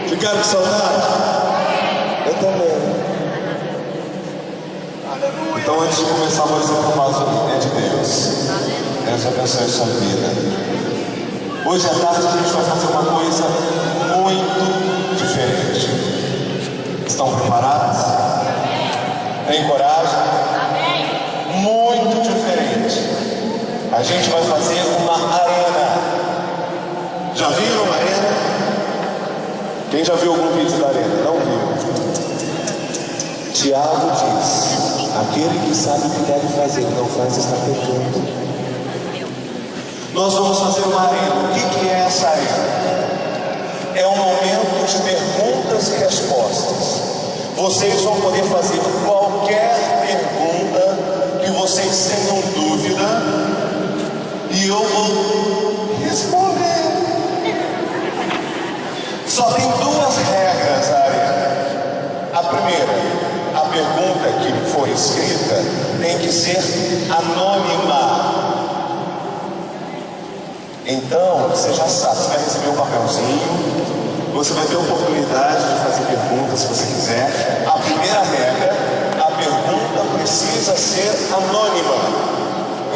Ficaram com saudade? Eu também. Então, antes de começar, você por vaso de Deus. Deus abençoe a sua vida. Hoje à tarde a gente vai fazer uma coisa muito diferente. Estão preparados? Tem coragem? Muito diferente. A gente vai fazer uma arena. Já viram a arena? Quem já viu algum vídeo da arena? Não viu? Tiago diz: aquele que sabe o que deve fazer, não faz, está pecando. Nós vamos fazer uma arena. O que é essa arena? É um momento de perguntas e respostas. Vocês vão poder fazer qualquer pergunta que vocês tenham dúvida, e eu vou responder. Só tem duas regras, arena. A primeira, a pergunta que for escrita tem que ser anônima. Então, você já sabe, você vai receber um papelzinho, você vai ter a oportunidade de fazer perguntas se você quiser. A primeira regra, a pergunta precisa ser anônima.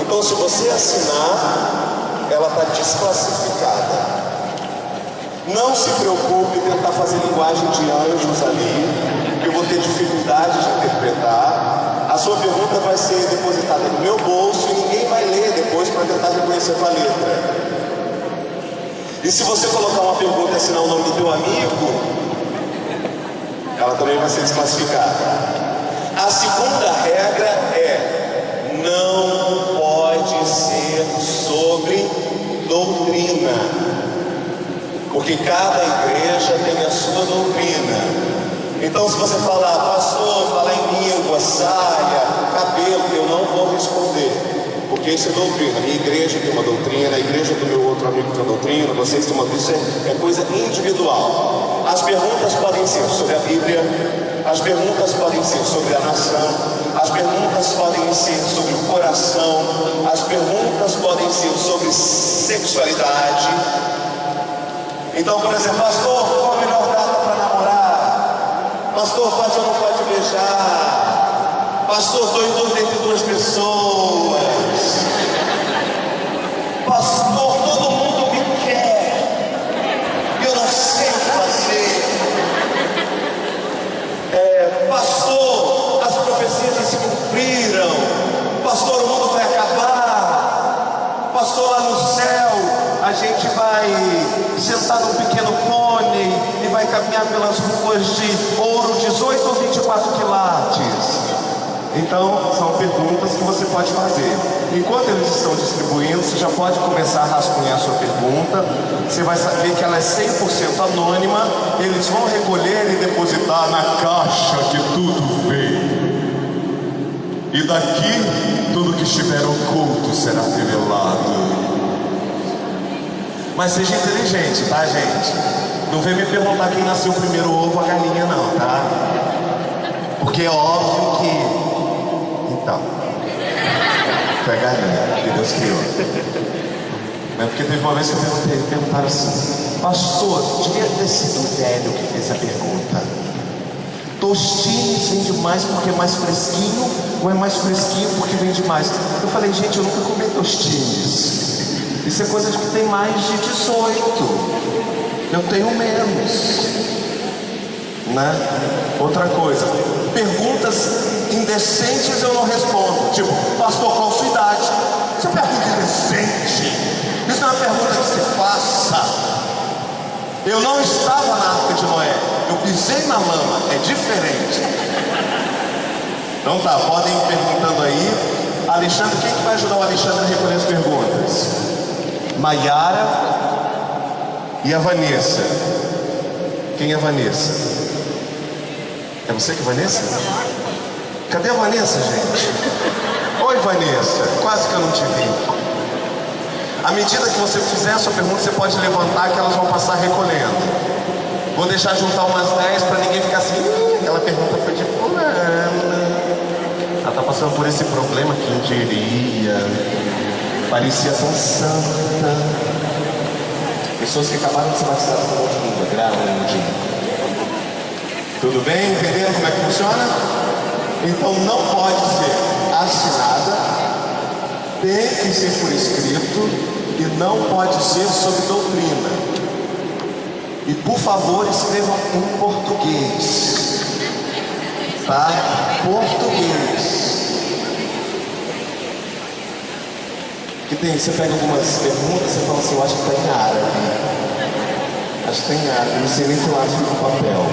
Então, se você assinar, ela está desclassificada. Não se preocupe em tentar fazer linguagem de anjos ali, que eu vou ter dificuldade de interpretar. A sua pergunta vai ser depositada no meu bolso e ninguém vai ler depois para tentar reconhecer a letra. E se você colocar uma pergunta e assinar o nome do teu amigo, ela também vai ser desclassificada. A segunda regra é: não pode ser sobre doutrina, porque cada igreja tem a sua doutrina. Então, se você falar, pastor, falar em língua, saia, cabelo, eu não vou responder. Porque isso é doutrina. Minha igreja tem uma doutrina, a igreja do meu outro amigo tem uma doutrina, vocês têm uma doutrina, isso é coisa individual. As perguntas podem ser sobre a Bíblia, as perguntas podem ser sobre a nação, as perguntas podem ser sobre o coração, as perguntas podem ser sobre sexualidade. Então, por exemplo, pastor, qual a melhor data para namorar? Pastor, pode ou não pode beijar? Pastor, estou em dúvida entre duas pessoas. Pastor, todo mundo me quer e eu não sei o que fazer. Pastor, as profecias já se cumpriram. Pastor, o mundo vai acabar. Pastor, lá no céu a gente vai sentar num pequeno pônei e vai caminhar pelas ruas de ouro 18 ou 24 quilates. Então, são perguntas que você pode fazer. Enquanto eles estão distribuindo, você já pode começar a rascunhar a sua pergunta. Você vai saber que ela é 100% anônima. Eles vão recolher e depositar na caixa que tudo veio. E daqui, tudo que estiver oculto será revelado. Mas seja inteligente, tá, gente? Não vem me perguntar quem nasceu primeiro, o ovo ou a galinha, não, tá? Porque é óbvio que... Então, foi a galinha que Deus criou. Mas porque teve uma vez que eu perguntaram assim: pastor, devia ter sido o velho que fez a pergunta. Tostines vende mais porque é mais fresquinho, ou é mais fresquinho porque vende mais? Eu falei, gente, eu nunca comi tostines. Isso é coisa de que tem mais de 18. Eu tenho menos, né? Outra coisa, perguntas indecentes eu não respondo. Tipo, pastor, qual a sua idade? Isso é uma pergunta indecente. Isso não é uma pergunta que se faça. Eu não estava na Arca de Noé, eu pisei na lama, é diferente. Então tá, podem ir perguntando aí. Alexandre, quem que vai ajudar o Alexandre a recolher as perguntas? Maiara e a Vanessa. Quem é a Vanessa? É você que é Vanessa? Cadê a Vanessa, gente? Oi, Vanessa, quase que eu não te vi. À medida que você fizer a sua pergunta, você pode levantar que elas vão passar recolhendo. Vou deixar juntar umas 10 para ninguém ficar assim, aquela pergunta foi de fulana. Ela está passando por esse problema, quem diria? Parecia tão santa. Pessoas que acabaram de ser batizadas com outra língua, gravam um dia. Tudo bem? Entenderam como é que funciona? Então não pode ser assinada, tem que ser por escrito e não pode ser sob doutrina. E por favor escrevam em português, tá? Português. Que tem, você pega algumas perguntas, você fala assim, eu acho que está em árabe. Acho que está em árabe, não sei nem se lá fica o papel.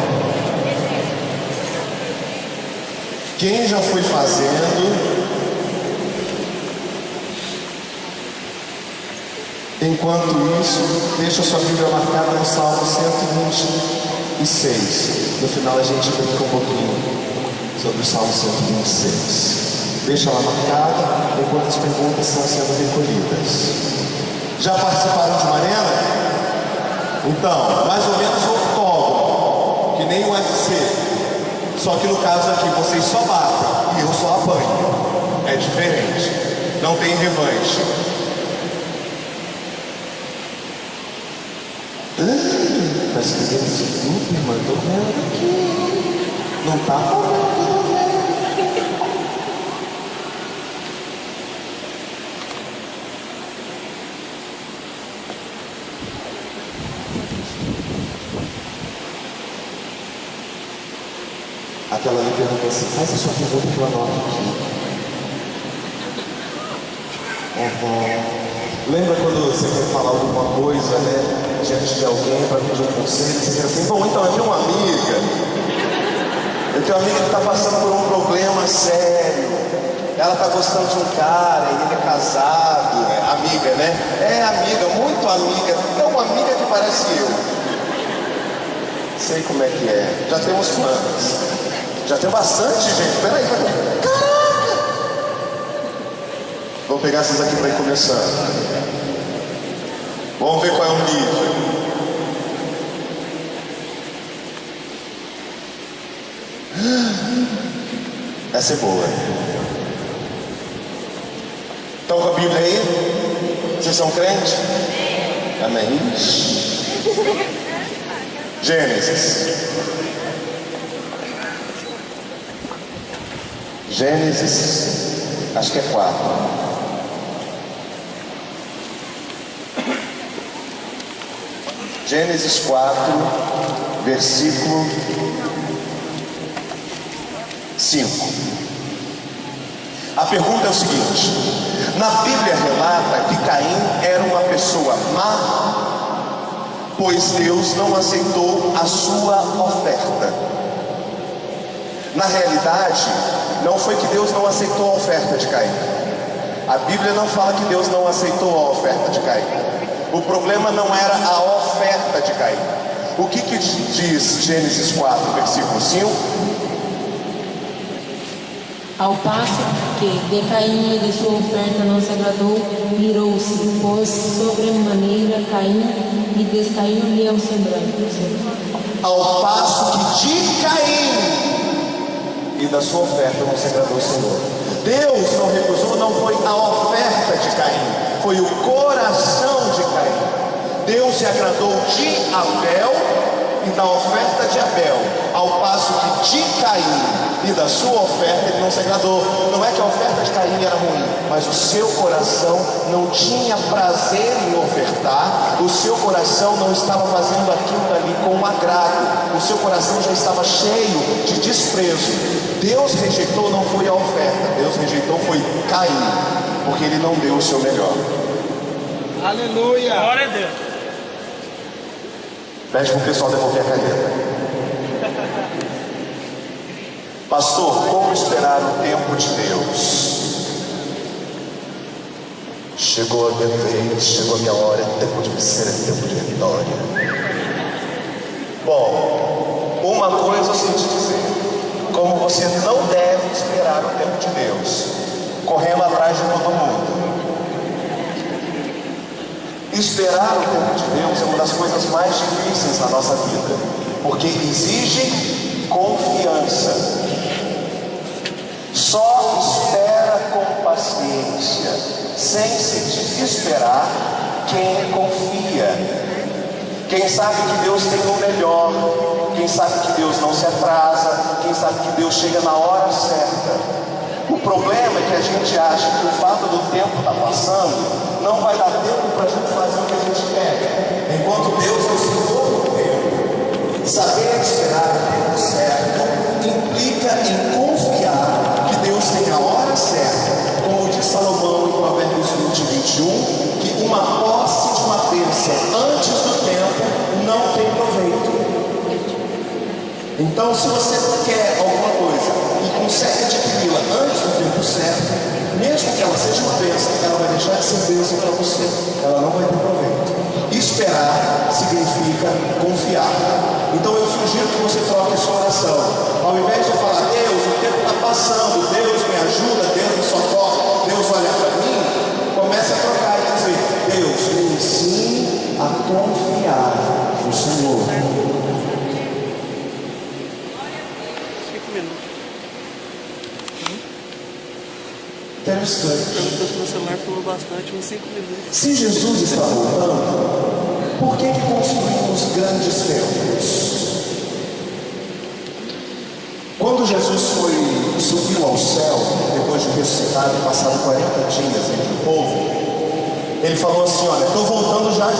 Quem já foi fazendo, enquanto isso, deixa a sua Bíblia marcada no Salmo 126. No final a gente brinca um pouquinho sobre o Salmo 126. Deixa ela marcada enquanto as perguntas estão sendo recolhidas. Já participaram de uma arena? Então, mais ou menos um octógono, que nem o UFC. Só que no caso aqui vocês só batem e eu só apanho. É diferente. Não tem revanche. Tá escrevendo esse grupo, irmão? Eu tô vendo aqui. Não tá falando. Aquela ali perguntou assim, faz a sua pergunta que eu anoto aqui. Lembra quando você quer falar alguma coisa, né? Diante de alguém para pedir um conselho, você quer assim, bom, então eu tenho uma amiga. Eu tenho uma amiga que está passando por um problema sério. Ela está gostando de um cara, e ele é casado, amiga, né? É amiga, muito amiga. É uma amiga que parece eu. Sei como é que é. Já temos fãs. Já tem bastante gente. Peraí, caraca! Vou pegar essas aqui para ir começando. Vamos ver qual é o nível. Essa é boa. Estão com a Bíblia aí? Vocês são crentes? Amém? Gênesis. Gênesis, acho que é 4. Gênesis 4, versículo 5. A pergunta é o seguinte: na Bíblia relata que Caim era uma pessoa má, pois Deus não aceitou a sua oferta. Na realidade, não foi que Deus não aceitou a oferta de Caim. A Bíblia não fala que Deus não aceitou a oferta de Caim. O problema não era a oferta de Caim. O que diz Gênesis 4, versículo 5? Ao passo que de Caim e de sua oferta não se agradou, irou-se, pois sobremaneira Caim e descaiu-lhe ao semblante. Ao passo que de Caim e da sua oferta não se agradou o Senhor. Deus não recusou, não foi a oferta de Caim, foi o coração de Caim. Deus se agradou de Abel e da oferta de Abel, ao passo que de Caim e da sua oferta ele não se agradou. Não é que a oferta de Caim era ruim, mas o seu coração não tinha prazer em ofertar, o seu coração não estava fazendo aquilo ali com agrado, o seu coração já estava cheio de desprezo. Deus rejeitou, não foi a oferta, Deus rejeitou foi Caim, porque ele não deu o seu melhor. Aleluia! Glória a Deus! Pede para o pessoal devolver a caneta. Pastor, como esperar o tempo de Deus? Chegou a minha vez, chegou a minha hora, é tempo de vencer, é tempo de vitória. Bom, uma coisa eu sei te dizer: como você não deve esperar o tempo de Deus, correndo atrás de todo mundo. Esperar o tempo de Deus é uma das coisas mais difíceis na nossa vida, porque exige confiança. Só espera com paciência, sem se desesperar, quem confia. Quem sabe que Deus tem o melhor, quem sabe que Deus não se atrasa, quem sabe que Deus chega na hora certa. O problema é que a gente acha que o fato do tempo estar passando não vai dar tempo para a gente fazer o que a gente quer. Enquanto Deus é o Senhor do tempo, saber esperar o tempo certo implica em confiar que Deus tem a hora certa. Como diz Salomão em Provérbios 20:21, que uma posse de uma bênção antes do tempo não tem proveito. Então, se você quer alguma coisa e consegue adquiri-la antes do tempo certo, mesmo que ela seja uma bênção, ela vai deixar de ser bênção para você, ela não vai ter proveito. Esperar significa confiar. Então eu sugiro que você troque a sua oração. Ao invés de falar, Deus, o tempo está passando, Deus me ajuda, Deus me socorre, Deus olha para mim, comece a trocar e dizer, Deus, me ensine a confiar no Senhor. 5 minutos. Interessante. O meu celular falou bastante, uns 5 minutos. Se Jesus está voltando, por que construímos grandes templos? Quando Jesus subiu ao céu, depois de ressuscitado e passado 40 dias entre o povo, ele falou assim, olha, estou voltando já,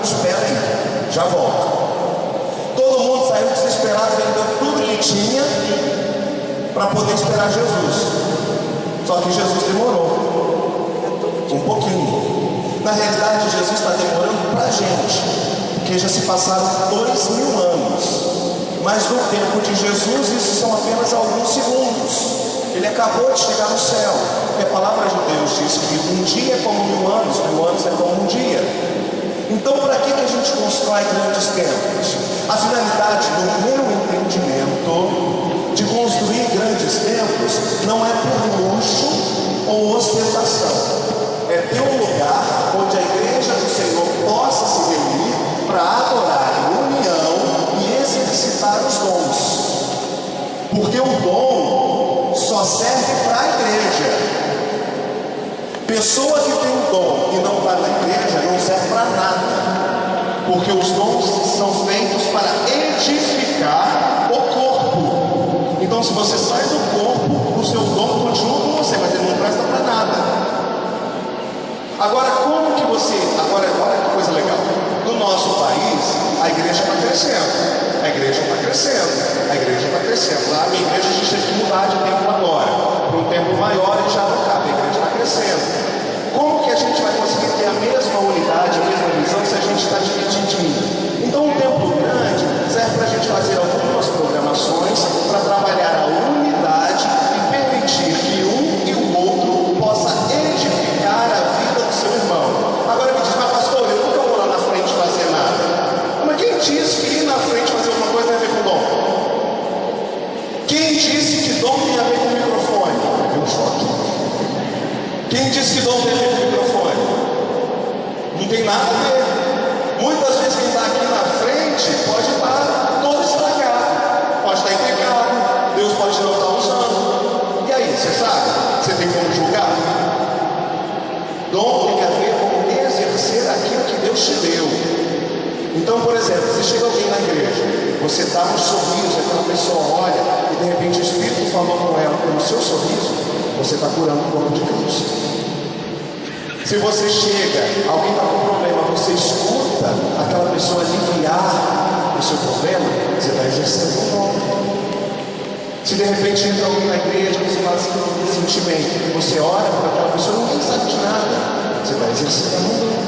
espera aí, já volto. Todo mundo saiu desesperado, vendeu tudo que tinha para poder esperar Jesus. Só que Jesus demorou um pouquinho. Na realidade, Jesus está demorando para a gente, porque já se passaram 2000 anos. Mas no tempo de Jesus, isso são apenas alguns segundos. Ele acabou de chegar no céu. Porque a palavra de Deus diz que um dia é como 1000 anos, 1000 anos é como um dia. Então, para que a gente constrói grandes templos? A finalidade, do meu entendimento, de construir grandes templos não é por luxo ou ostentação. É ter um lugar onde a igreja do Senhor possa se reunir para adorar em união e exercitar os dons. Porque o dom só serve para a igreja. Pessoa que tem um dom e não está na igreja não serve para nada. Porque os dons são feitos para edificar o corpo. Então, se você sai do corpo, o seu dom continua com você, mas ele não presta para nada. Agora, como que você... Agora, olha que coisa legal. No nosso país, a igreja está crescendo. A igreja está crescendo. A igreja está crescendo. Lá, a minha igreja, a gente teve que mudar de tempo agora. Para um tempo maior, e já não cabe. A igreja está crescendo. Como que a gente vai conseguir ter a mesma unidade, a mesma visão, se a gente está dividindo? Então, um templo grande serve para a gente fazer algumas programações para trabalhar a unidade e permitir que um e o outro possa edificar a vida do seu irmão. Agora me diz, mas pastor, eu nunca vou lá na frente fazer nada. Mas quem disse que ir na frente fazer alguma coisa tem a ver com dom? Quem disse que dom tem a ver com microfone? Viu um choque? Quem disse que dom tem a ver com microfone? Não tem nada a ver. Muitas vezes quem está aqui na frente pode estar todo estragado, pode estar em pecado, Deus pode não estar usando. E aí, você sabe? Você tem como julgar? Dom tem a ver com exercer aquilo que Deus te deu. Então, por exemplo, se chega alguém na igreja, você dá um sorriso, aquela pessoa olha e de repente o Espírito falou com ela pelo seu sorriso, você está curando o corpo de Cristo. Se você chega, alguém está com problema, você escuta aquela pessoa aliviar o seu problema, você está exercendo o dom. Se de repente entra alguém na igreja, você fala assim, não me senti bem, você ora para aquela pessoa, ninguém sabe de nada, você está exercendo o dom.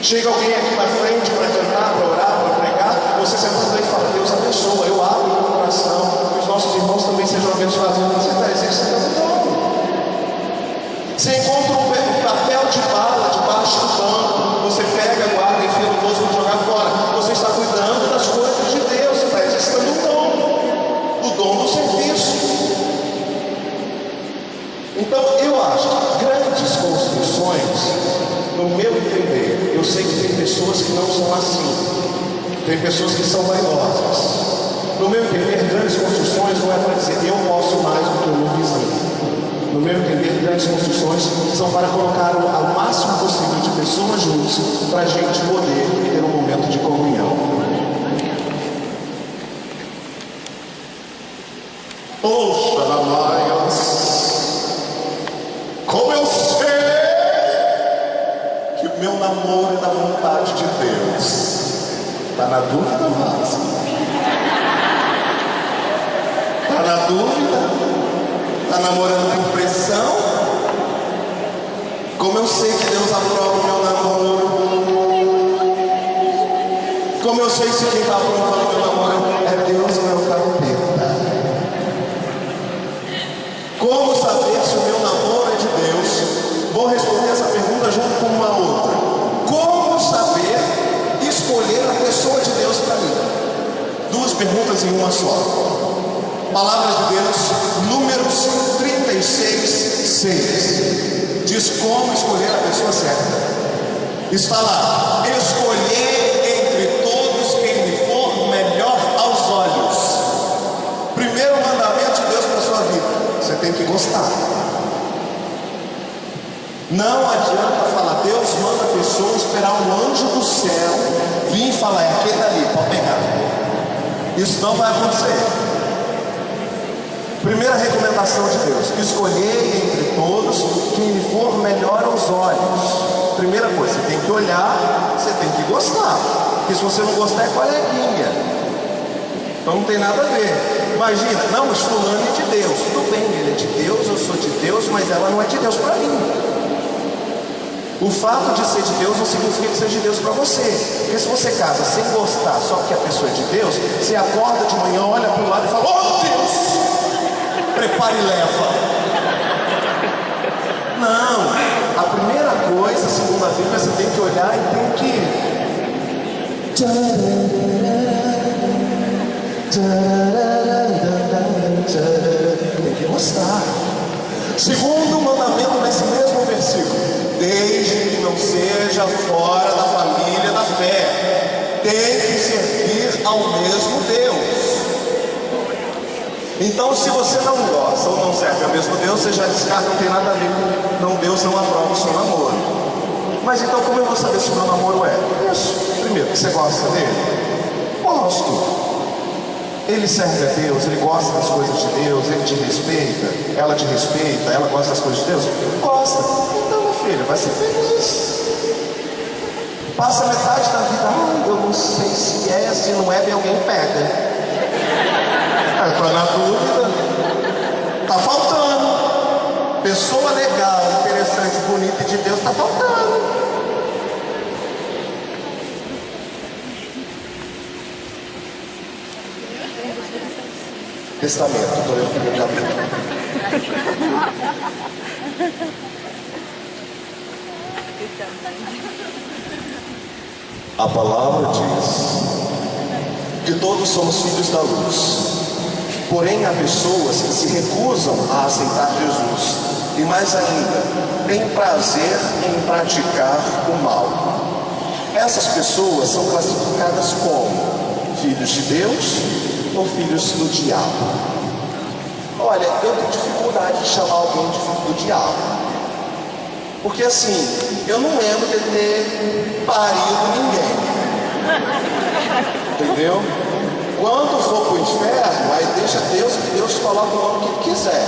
Chega alguém aqui na frente para cantar, para orar, para pregar, você se apresenta e fala, Deus abençoa, eu abro meu coração, que os nossos irmãos também sejam abençoados, você está exercendo o dom. Você encontra um papel de bala debaixo do banco, você pega, guarda, enfia no bolso para jogar fora. Você está cuidando das coisas de Deus, você está exercitando o dom do serviço. Então eu acho que grandes construções, no meu entender, eu sei que tem pessoas que não são assim, tem pessoas que são vaidosas. No meu entender, grandes construções não é para dizer eu posso mais do que o meu vizinho. No meu entender, grandes construções são para colocar o máximo possível de pessoas juntos para a gente poder ter um momento de de comunhão. Poxa, Lamaias, como eu sei que o meu namoro é da vontade de Deus. Tá na dúvida, Márcio? Tá na dúvida? Tá namorando por pressão? Como eu sei que Deus aprova o meu namoro? Como eu sei se quem está aprovando o meu namoro é Deus ou é o capeta? Como saber se o meu namoro é de Deus? Vou responder essa pergunta junto com uma outra. Como saber escolher a pessoa de Deus para mim? Duas perguntas em uma só. Palavra de Deus, Números 36, 6. Diz como escolher a pessoa certa. Está lá: escolher entre todos quem lhe for melhor aos olhos. Primeiro mandamento de Deus para a sua vida: você tem que gostar. Não adianta falar, Deus manda a pessoa esperar um anjo do céu vir e falar, é aquele dali, pode pegar. Isso não vai acontecer. Primeira recomendação de Deus: escolher entre todos quem lhe for melhor aos olhos. Primeira coisa, você tem que olhar, você tem que gostar. Porque se você não gostar, é coleguinha. Então não tem nada a ver. Imagina, não, mas fulano é de Deus. Tudo bem, ele é de Deus, eu sou de Deus, mas ela não é de Deus para mim. O fato de ser de Deus não significa que seja de Deus para você. Porque se você casa sem gostar, só porque a pessoa é de Deus, você acorda de manhã, olha para o lado e fala, oh Deus, prepara e leva. Não, a primeira coisa, segundo a Bíblia, você tem que olhar e tem que gostar. Segundo mandamento nesse mesmo versículo: desde que não seja fora da família da fé, tem que servir ao mesmo Deus. Então, se você não gosta ou não serve ao mesmo Deus, você já descarta, não tem nada a ver com não, Deus não aprova o seu namoro. Mas então, como eu vou saber se o meu namoro é? Isso. Primeiro, que você gosta dele? Gosto. Ele serve a Deus, ele gosta das coisas de Deus, ele te respeita, ela gosta das coisas de Deus? Gosta. Então, meu filho, vai ser feliz. Passa metade da vida, eu não sei se é, se não é, bem alguém pega. Estou na dúvida. Está faltando. Pessoa legal, interessante, bonita e de Deus, está faltando. Testamento, estou lendo o primeiro capítulo. A palavra diz que todos somos filhos da luz. Porém, há pessoas que se recusam a aceitar Jesus e, mais ainda, têm prazer em praticar o mal. Essas pessoas são classificadas como filhos de Deus ou filhos do diabo. Olha, eu tenho dificuldade de chamar alguém de filho do diabo, porque assim, eu não lembro de ter parido ninguém, entendeu? Quando for para o inferno, aí deixa Deus, que Deus coloca o nome que Ele quiser.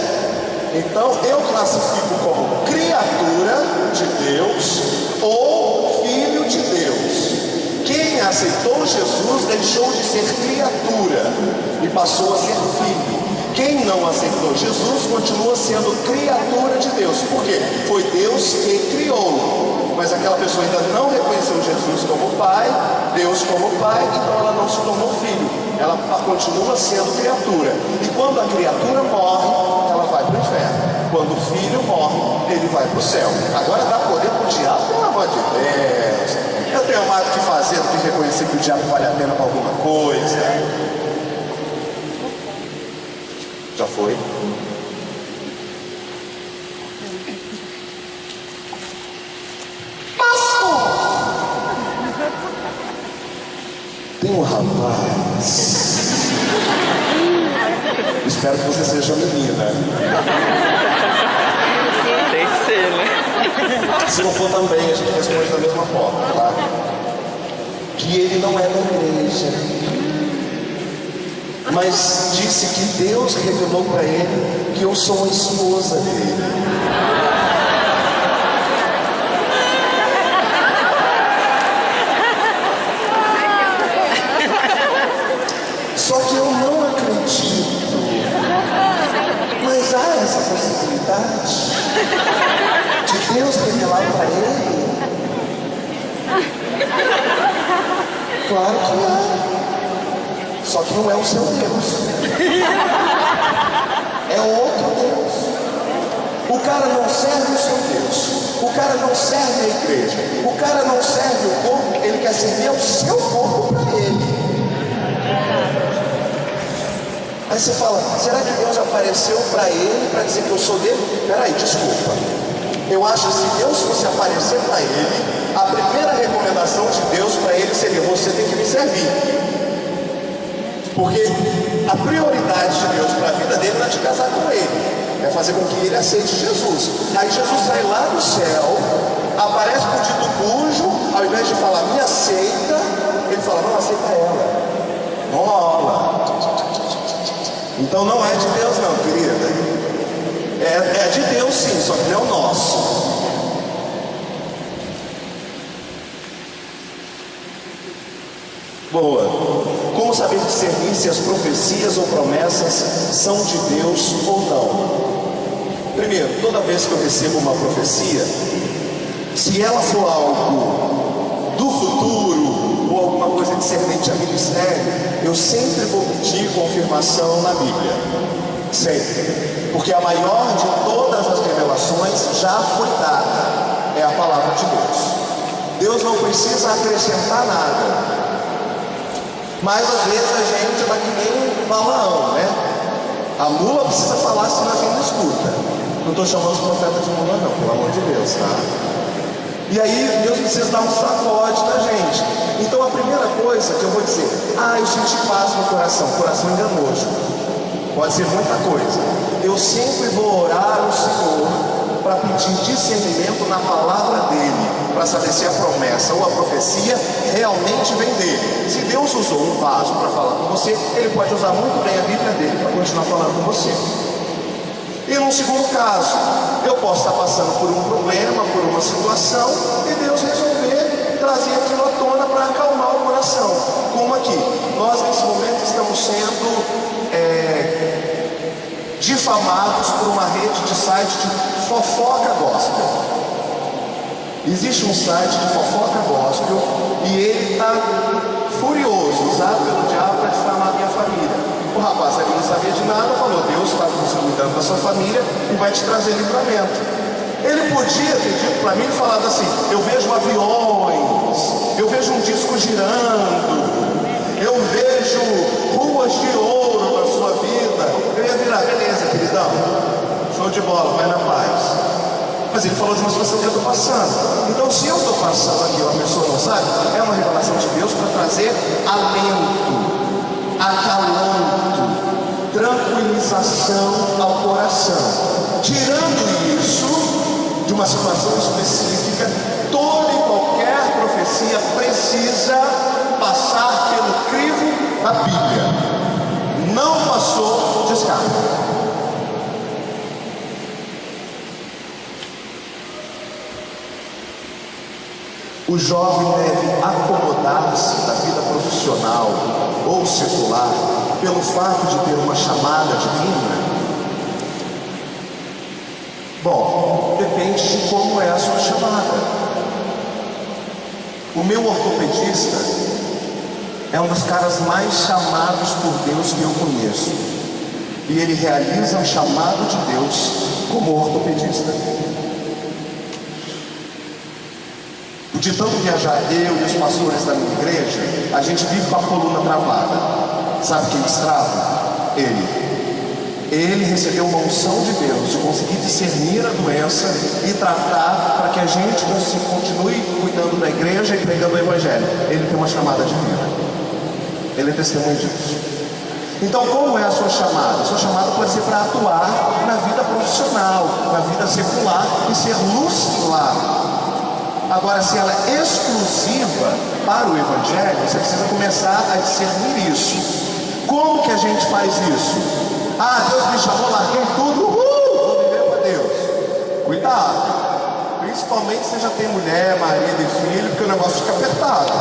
Então eu classifico como criatura de Deus ou filho de Deus. Quem aceitou Jesus deixou de ser criatura e passou a ser filho. Quem não aceitou Jesus continua sendo criatura de Deus. Por quê? Foi Deus quem criou. Mas aquela pessoa ainda não reconheceu Jesus como pai, Deus como pai, então ela não se tornou filho. Ela continua sendo criatura. E quando a criatura morre, ela vai para o inferno. Quando o filho morre, ele vai para o céu. Agora dá poder para o diabo, pelo amor de Deus. Eu tenho mais o que fazer do que reconhecer que o diabo vale a pena para alguma coisa. Já foi? Pastor! Tem um rapaz. Espero que você seja menina. Tem que ser, né? Se não for também, a gente responde da mesma forma, tá? que ele não é da igreja, mas disse que Deus revelou para ele que eu sou a esposa dele. Só que eu não acredito. Mas há essa possibilidade de Deus revelar para ele? Claro que há. Só que não é o seu Deus. É outro Deus. O cara não serve o seu Deus. O cara não serve a igreja. O cara não serve o corpo. Ele quer servir ao seu corpo para ele. Aí você fala, será que Deus apareceu para ele para dizer que eu sou dele? Peraí, desculpa. Eu acho que se Deus fosse aparecer para ele, a primeira recomendação de Deus para ele seria: você tem que me servir. Porque a prioridade de Deus para a vida dele não é de casar com ele, é fazer com que ele aceite Jesus. Aí Jesus sai lá do céu, aparece para o dito cujo, ao invés de falar me aceita, ele fala não aceita ela. Não rola. Então não é de Deus não, querida. É de Deus sim, só que não é o nosso. Boa. Como saber discernir se as profecias ou promessas são de Deus ou não? Primeiro, toda vez que eu recebo uma profecia, se ela for algo do futuro ou alguma coisa discernente a ministério, eu sempre vou pedir confirmação na Bíblia. Sempre. Porque a maior de todas as revelações já foi dada. É a palavra de Deus. Deus não precisa acrescentar nada. Mas às vezes a gente vai que nem um Balaão, né? A mula precisa falar, senão a gente não escuta. Não estou chamando os profetas de mula não, pelo amor de Deus, tá? E aí Deus precisa dar um sacode na gente. Então a primeira coisa que eu vou dizer: eu senti paz no coração enganoso. Pode ser muita coisa. Eu sempre vou orar ao Senhor para pedir discernimento na palavra dele, para saber se a promessa ou a profecia realmente vem dele. Se Deus usou um vaso para falar com você, ele pode usar muito bem a Bíblia dele para continuar falando com você. E num segundo caso, eu posso estar passando por um problema, por uma situação, e Deus resolver trazer aquilo à tona para acalmar o coração. Como aqui, nós nesse momento estamos sendo difamados por uma rede de site de fofoca gospel. Existe um site de fofoca gospel e ele está furioso, usado pelo diabo para difamar a minha família. O rapaz ali não sabia de nada, falou: Deus está cuidando da sua família e vai te trazer livramento. Ele podia ter dito para mim e falado assim: eu vejo aviões, eu vejo um disco girando, eu vejo ruas de ouro na sua vida. Eu ia virar: beleza, queridão, show de bola, vai na paz. Mas ele falou de uma situação que eu estou passando. Então, se eu estou passando aqui, a pessoa não sabe, é uma revelação de Deus para trazer alento, acalanto, tranquilização ao coração. Tirando isso de uma situação específica, toda e qualquer profecia precisa passar pelo crivo da Bíblia. Não passou, descarta. O jovem deve acomodar-se da vida profissional ou secular pelo fato de ter uma chamada divina? Bom, depende de como é a sua chamada. O meu ortopedista é um dos caras mais chamados por Deus que eu conheço. E ele realiza um chamado de Deus como ortopedista. De tanto viajar, eu e os pastores da minha igreja, a gente vive com a coluna travada. Sabe quem destrava? Ele recebeu uma unção de Deus de conseguir discernir a doença e tratar para que a gente continue cuidando da igreja e pregando o evangelho. Ele tem uma chamada divina. Ele é testemunho disso. Então, como é a sua chamada? A sua chamada pode ser para atuar na vida profissional, na vida secular e ser luz lá. Agora, se ela é exclusiva para o Evangelho, você precisa começar a discernir isso. Como que a gente faz isso? Ah, Deus me chamou, larguei tudo, vou viver para Deus. Cuidado, principalmente se já tem mulher, marido e filho, porque o negócio fica apertado.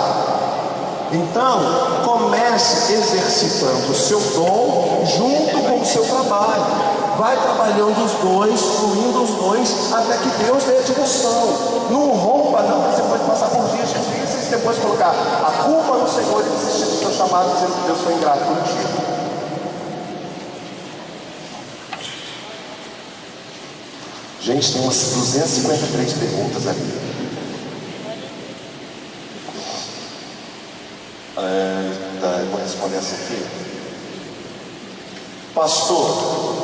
Então, comece exercitando o seu dom junto com o seu trabalho. Vai trabalhando os dois, fluindo os dois, até que Deus dê a direção. Não rompa, não, você pode passar por dias difíceis e depois colocar a culpa no Senhor e desistir do seu chamado, dizendo que Deus foi ingrato contigo. Gente, tem umas 253 perguntas ali. Eu vou responder essa aqui. Pastor,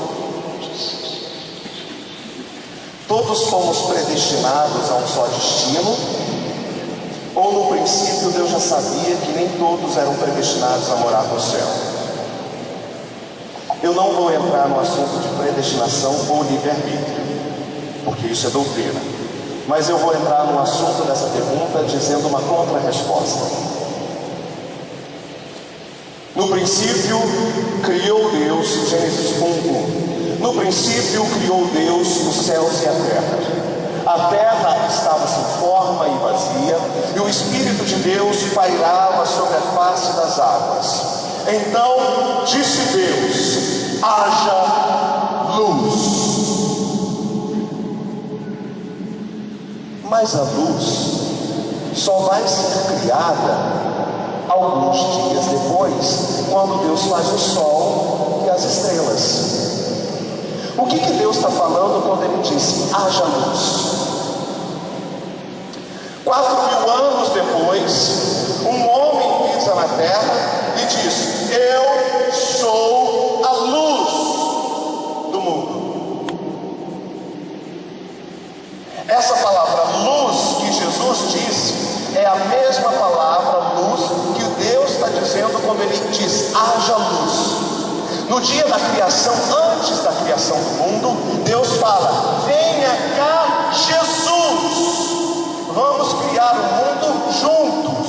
todos fomos predestinados a um só destino? Ou no princípio Deus já sabia que nem todos eram predestinados a morar no céu? Eu não vou entrar no assunto de predestinação ou livre-arbítrio, porque isso é doutrina. Mas eu vou entrar no assunto dessa pergunta dizendo uma contra-resposta. No princípio criou Deus, Gênesis 1:1. No princípio criou Deus os céus e a terra. A terra estava sem forma e vazia, e o Espírito de Deus pairava sobre a face das águas. Então disse Deus: haja luz. Mas a luz só vai ser criada alguns dias depois, quando Deus faz o sol e as estrelas. O que Deus está falando quando Ele diz haja luz? 4.000 anos depois, um homem pisa na terra e diz: eu sou a luz do mundo. Essa palavra luz que Jesus disse é a mesma palavra luz que Deus está dizendo quando Ele diz haja luz. No dia da criação, antes da criação do mundo, Deus fala: venha cá Jesus, vamos criar o mundo juntos.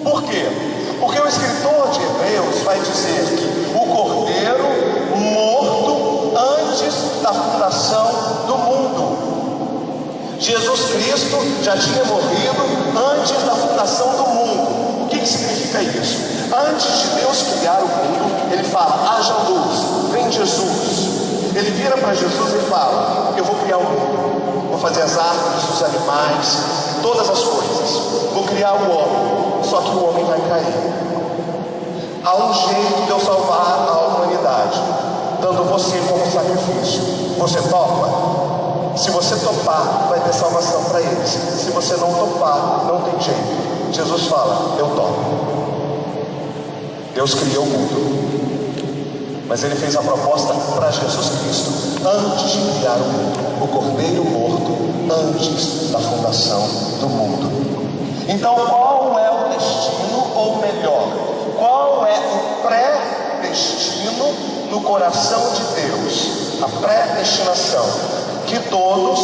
Por quê? Porque o escritor de Hebreus vai dizer que o Cordeiro morto antes da fundação do mundo, Jesus Cristo já tinha morrido antes da fundação do mundo. O que significa isso? Antes de Deus criar o mundo, Ele fala: haja luz, vem Jesus. Ele vira para Jesus e fala: eu vou criar o mundo, vou fazer as árvores, os animais, todas as coisas, vou criar o homem, só que o homem vai cair. Há um jeito de eu salvar a humanidade, dando você como sacrifício. Você topa? Se você topar, vai ter salvação para eles. Se você não topar, não tem jeito. Jesus fala: eu topo. Deus criou o mundo, mas Ele fez a proposta para Jesus Cristo antes de criar o mundo, o Cordeiro morto antes da fundação do mundo. Então, qual é o destino, ou melhor, qual é o pré-destino no coração de Deus? A predestinação: que todos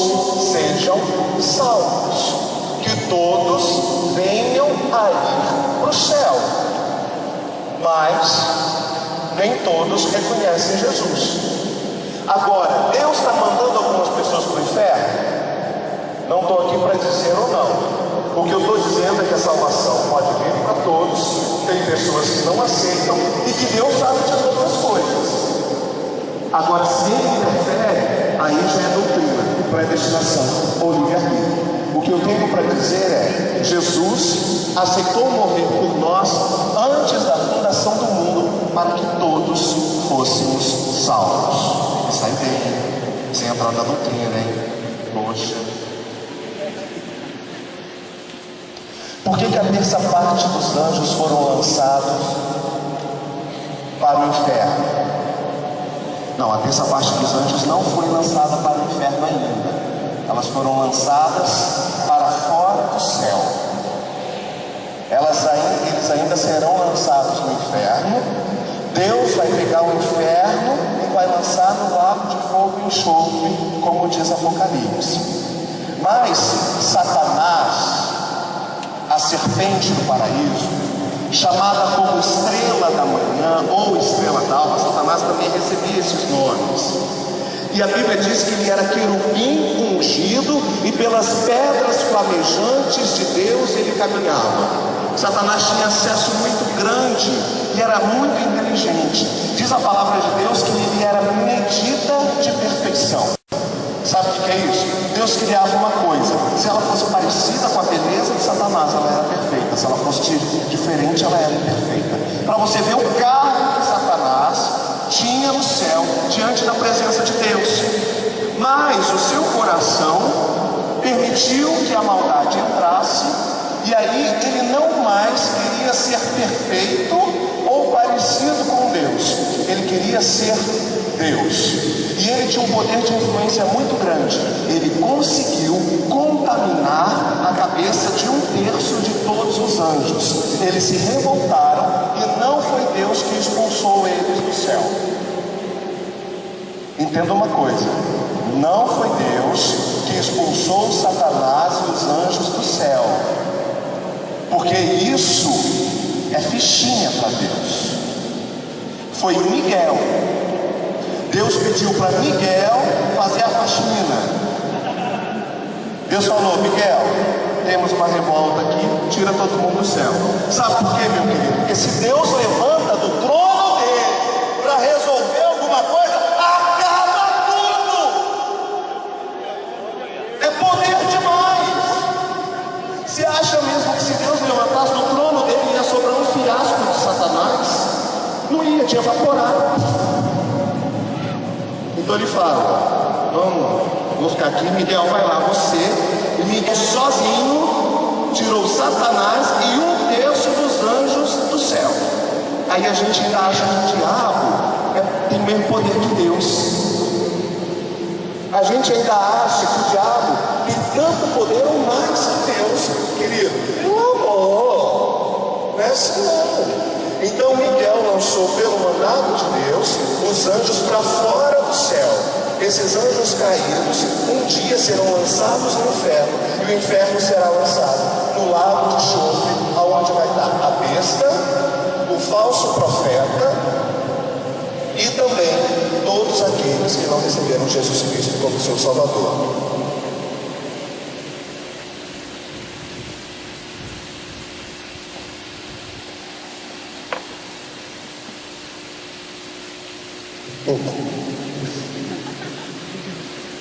sejam salvos, que todos venham a ir para o céu. Mas nem todos reconhecem Jesus. Agora, Deus está mandando algumas pessoas para o inferno? Não estou aqui para dizer ou não. O que eu estou dizendo é que a salvação pode vir para todos. Tem pessoas que não aceitam e que Deus sabe de todas as coisas. Agora, se Ele interfere, aí já é doutrina, predestinação ou livre-arbítrio. O que eu tenho para dizer é: Jesus aceitou morrer por nós antes da fundação do mundo, para que todos fôssemos salvos. Isso aí bem, sem entrar na doutrina, hein? Poxa. Por que a terça parte dos anjos foram lançados para o inferno? Não, a terça parte dos anjos não foi lançada para o inferno ainda. Elas foram lançadas para fora do céu. Eles ainda serão lançados no inferno. Deus vai pegar o inferno e vai lançar no lago de fogo e enxofre, como diz Apocalipse. Mas Satanás, a serpente do paraíso, chamada como estrela da manhã ou estrela d'alva, Satanás também recebia esses nomes. E a Bíblia diz que ele era querubim ungido e pelas pedras flamejantes de Deus ele caminhava. Satanás tinha acesso muito grande e era muito inteligente. Diz a palavra de Deus que ele era medida de perfeição. Sabe o que é isso? Deus criava uma coisa, se ela fosse parecida com a beleza de Satanás, ela era perfeita. Se ela fosse diferente, ela era imperfeita. Para você ver o cargo que Satanás tinha no céu diante da presença de Deus. Mas o seu coração permitiu que a maldade entrasse, e aí ele não mais queria ser perfeito ou parecido com Deus. Ele queria ser Deus. E ele tinha um poder de influência muito grande. Ele conseguiu contaminar a cabeça de 1/3 de todos os anjos. Eles se revoltaram e não foi Deus que expulsou eles do céu. Entenda uma coisa: não foi Deus que expulsou Satanás e os anjos do céu, porque isso é fichinha para Deus. Foi Miguel. Deus pediu para Miguel fazer a faxina. Deus falou: Miguel, temos uma revolta aqui, tira todo mundo do céu. Sabe por quê, meu querido? Porque se Deus levanta do trono dele para resolver alguma coisa, acaba tudo. É poder demais. Você acha mesmo que se Deus levantasse do trono dele ia sobrar um fiasco de Satanás? Não ia, tinha evaporar. Então ele fala: vamos ficar aqui, Miguel vai lá, você. E Miguel sozinho tirou Satanás e 1/3 dos anjos do céu. Aí a gente ainda acha que o diabo tem o mesmo poder que Deus. A gente ainda acha que o diabo tem tanto poder ou mais que Deus. Querido, meu amor, não é assim não. Então Miguel lançou pelo mandato de Deus os anjos para fora do céu. Esses anjos caídos um dia serão lançados no inferno, e o inferno será lançado no lago de enxofre, aonde vai estar a besta, o falso profeta e também todos aqueles que não receberam Jesus Cristo como seu Salvador.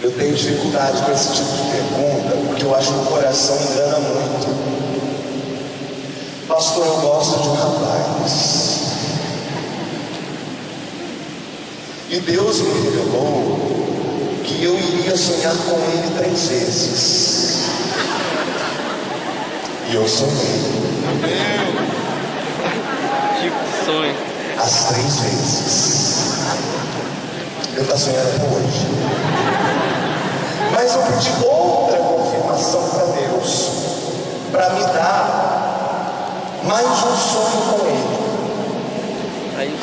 Eu tenho dificuldade com esse tipo de pergunta, porque eu acho que o coração engana muito. Pastor, eu gosto de um rapaz, e Deus me revelou que eu iria sonhar com ele 3 vezes. E eu sonhei. Que sonho. As 3 vezes. Eu estou sonhando até hoje. Mas eu pedi outra confirmação para Deus, para me dar mais um sonho com Ele.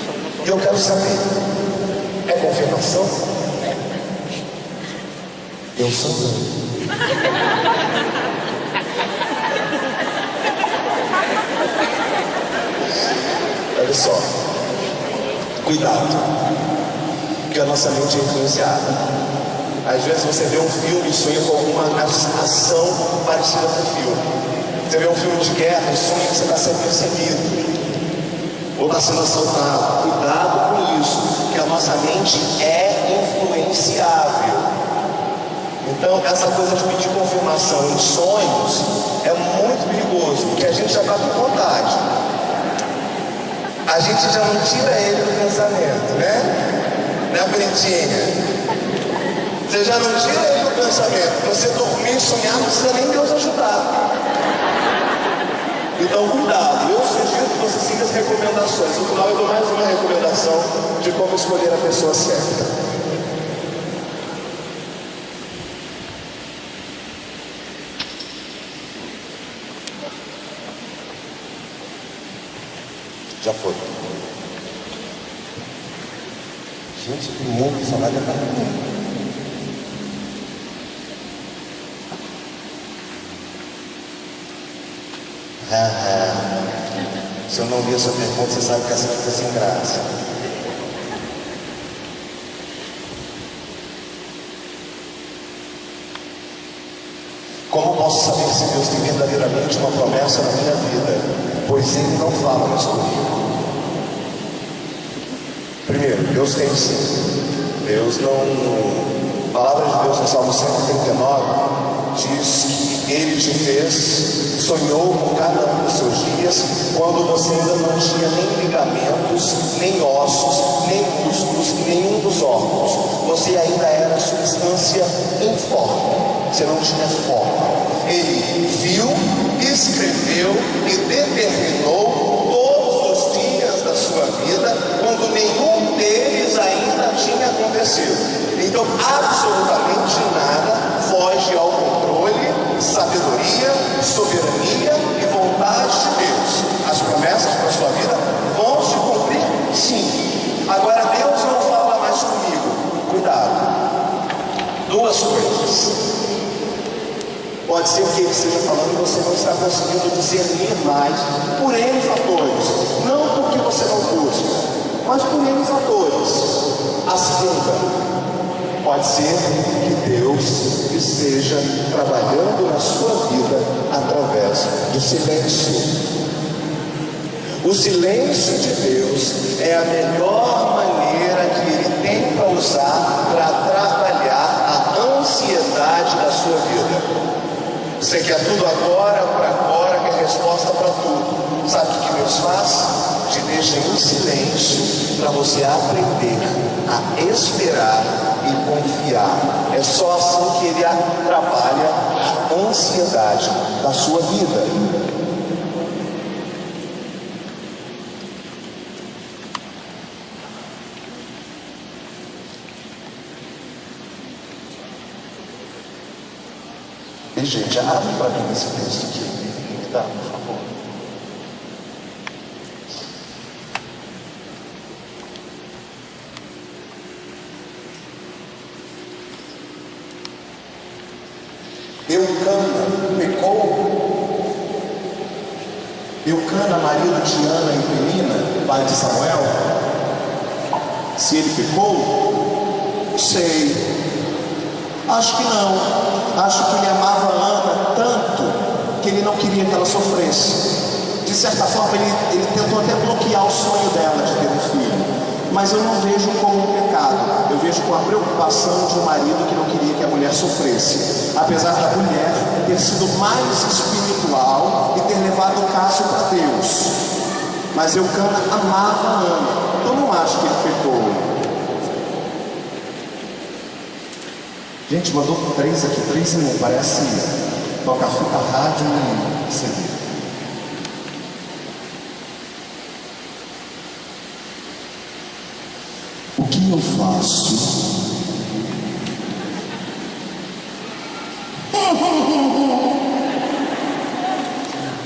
E eu quero saber: é confirmação? Eu sou. Olha só, cuidado, porque a nossa mente é influenciada. Às vezes você vê um filme e sonha com alguma ação parecida com o filme. Você vê um filme de guerra e sonha que você está sendo perseguido ou está sendo assaltado. Cuidado com isso, que a nossa mente é influenciável. Então essa coisa de pedir confirmação em sonhos é muito perigoso, porque a gente já está com vontade. A gente já não tira ele do pensamento, né, bonitinha? Você já não tira ele do pensamento. Você dormir e sonhar, não precisa nem Deus ajudar. Então cuidado, eu sugiro que você siga as recomendações. No final eu dou mais uma recomendação de como escolher a pessoa certa. Já foi. Gente, o mundo só vai levar. Se eu não li a sua pergunta, você sabe que essa fica sem graça. Como posso saber se Deus tem verdadeiramente uma promessa na minha vida? Pois Ele não fala mais comigo. Primeiro, Deus tem sim. Deus não... A palavra de Deus no Salmo 139 diz que Ele te fez, sonhou com cada um dos seus dias, quando você ainda não tinha nem ligamentos, nem ossos, nem músculos, nenhum dos órgãos. Você ainda era substância informe, você não tinha forma. Ele viu, escreveu e determinou todos os dias da sua vida, quando nenhum deles ainda tinha acontecido. Então, absolutamente nada foge ao controle, sabedoria, soberania e vontade de Deus. As promessas para a sua vida vão se cumprir? Sim. Agora, Deus não fala mais comigo. Cuidado. Duas coisas. Pode ser que Ele esteja falando e você não está conseguindo discernir mais por N fatores. Não porque você não busca, mas por N fatores. A segunda, pode ser que Deus esteja trabalhando na sua vida através do silêncio. O silêncio de Deus é a melhor maneira que Ele tem para usar para trabalhar a ansiedade da sua vida. Você quer tudo agora, para agora, quer resposta para tudo. Sabe o que Deus faz? Te deixa em silêncio para você aprender a esperar e confiar. É só assim que Ele trabalha a ansiedade da sua vida. E gente, abre para mim esse texto aqui. Me dá, por favor. Eucana pecou. Eucana, marido de Ana e Penina, pai de Samuel. Se ele pecou, não sei. Acho que não. Acho que ele amava Ana tanto que ele não queria que ela sofresse. De certa forma, ele tentou até bloquear o sonho dela de ter um filho. Mas eu não vejo como um pecado. Eu vejo como a preocupação de um marido que não queria que a mulher sofresse. Apesar da mulher ter sido mais espiritual e ter levado o caso para Deus. Mas Eucana amava Ana. Então não acho que ele pecou. Gente, mandou 3 aqui, 3 em 1, parece tocar fita rádio e CD. O que eu faço?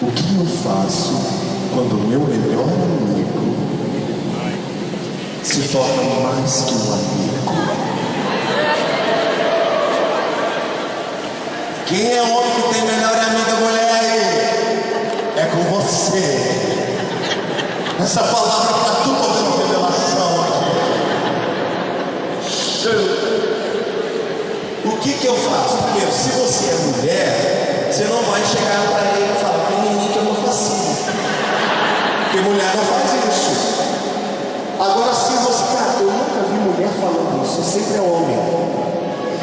O que eu faço quando o meu melhor amigo se torna mais que um amigo? Quem é homem que tem melhor amiga mulher aí? É com você. Essa palavra para tu poder uma revelação aqui. O que eu faço? Primeiro, se você é mulher, você não vai chegar para ele e falar: vem em mim que eu não faço. Porque mulher não faz isso. Agora, se você... Cara, eu nunca vi mulher falando isso. Sempre é homem.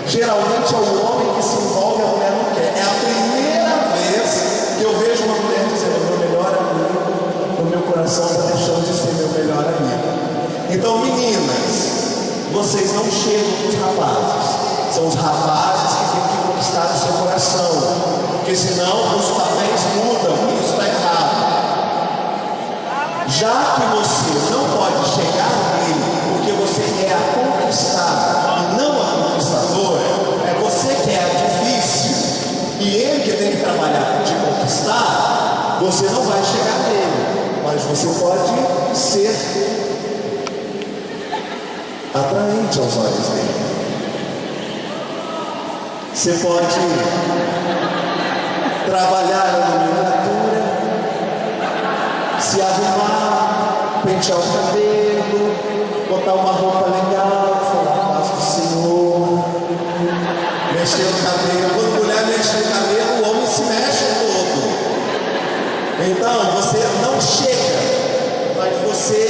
Geralmente é o homem que se envolve e a mulher não quer. É a primeira vez que eu vejo uma mulher dizendo: meu melhor amigo, no meu coração está deixando de ser meu melhor amigo. Então, meninas, vocês não chegam com os rapazes. São os rapazes que têm que conquistar o seu coração. Porque senão os papéis mudam e isso está errado. Já que você não pode chegar nele porque você é a conquistada e não a conquistadora, é você que é a difícil e ele que tem que trabalhar para te conquistar, você não vai chegar nele, mas você pode ser atraente aos olhos dele. Você pode trabalhar a nomenclatura se arrumar, pentear o cabelo, botar uma roupa legal, falar a paz do Senhor, mexer o cabelo. Quando a mulher mexe o cabelo, o homem se mexe todo. Então você não chega, mas você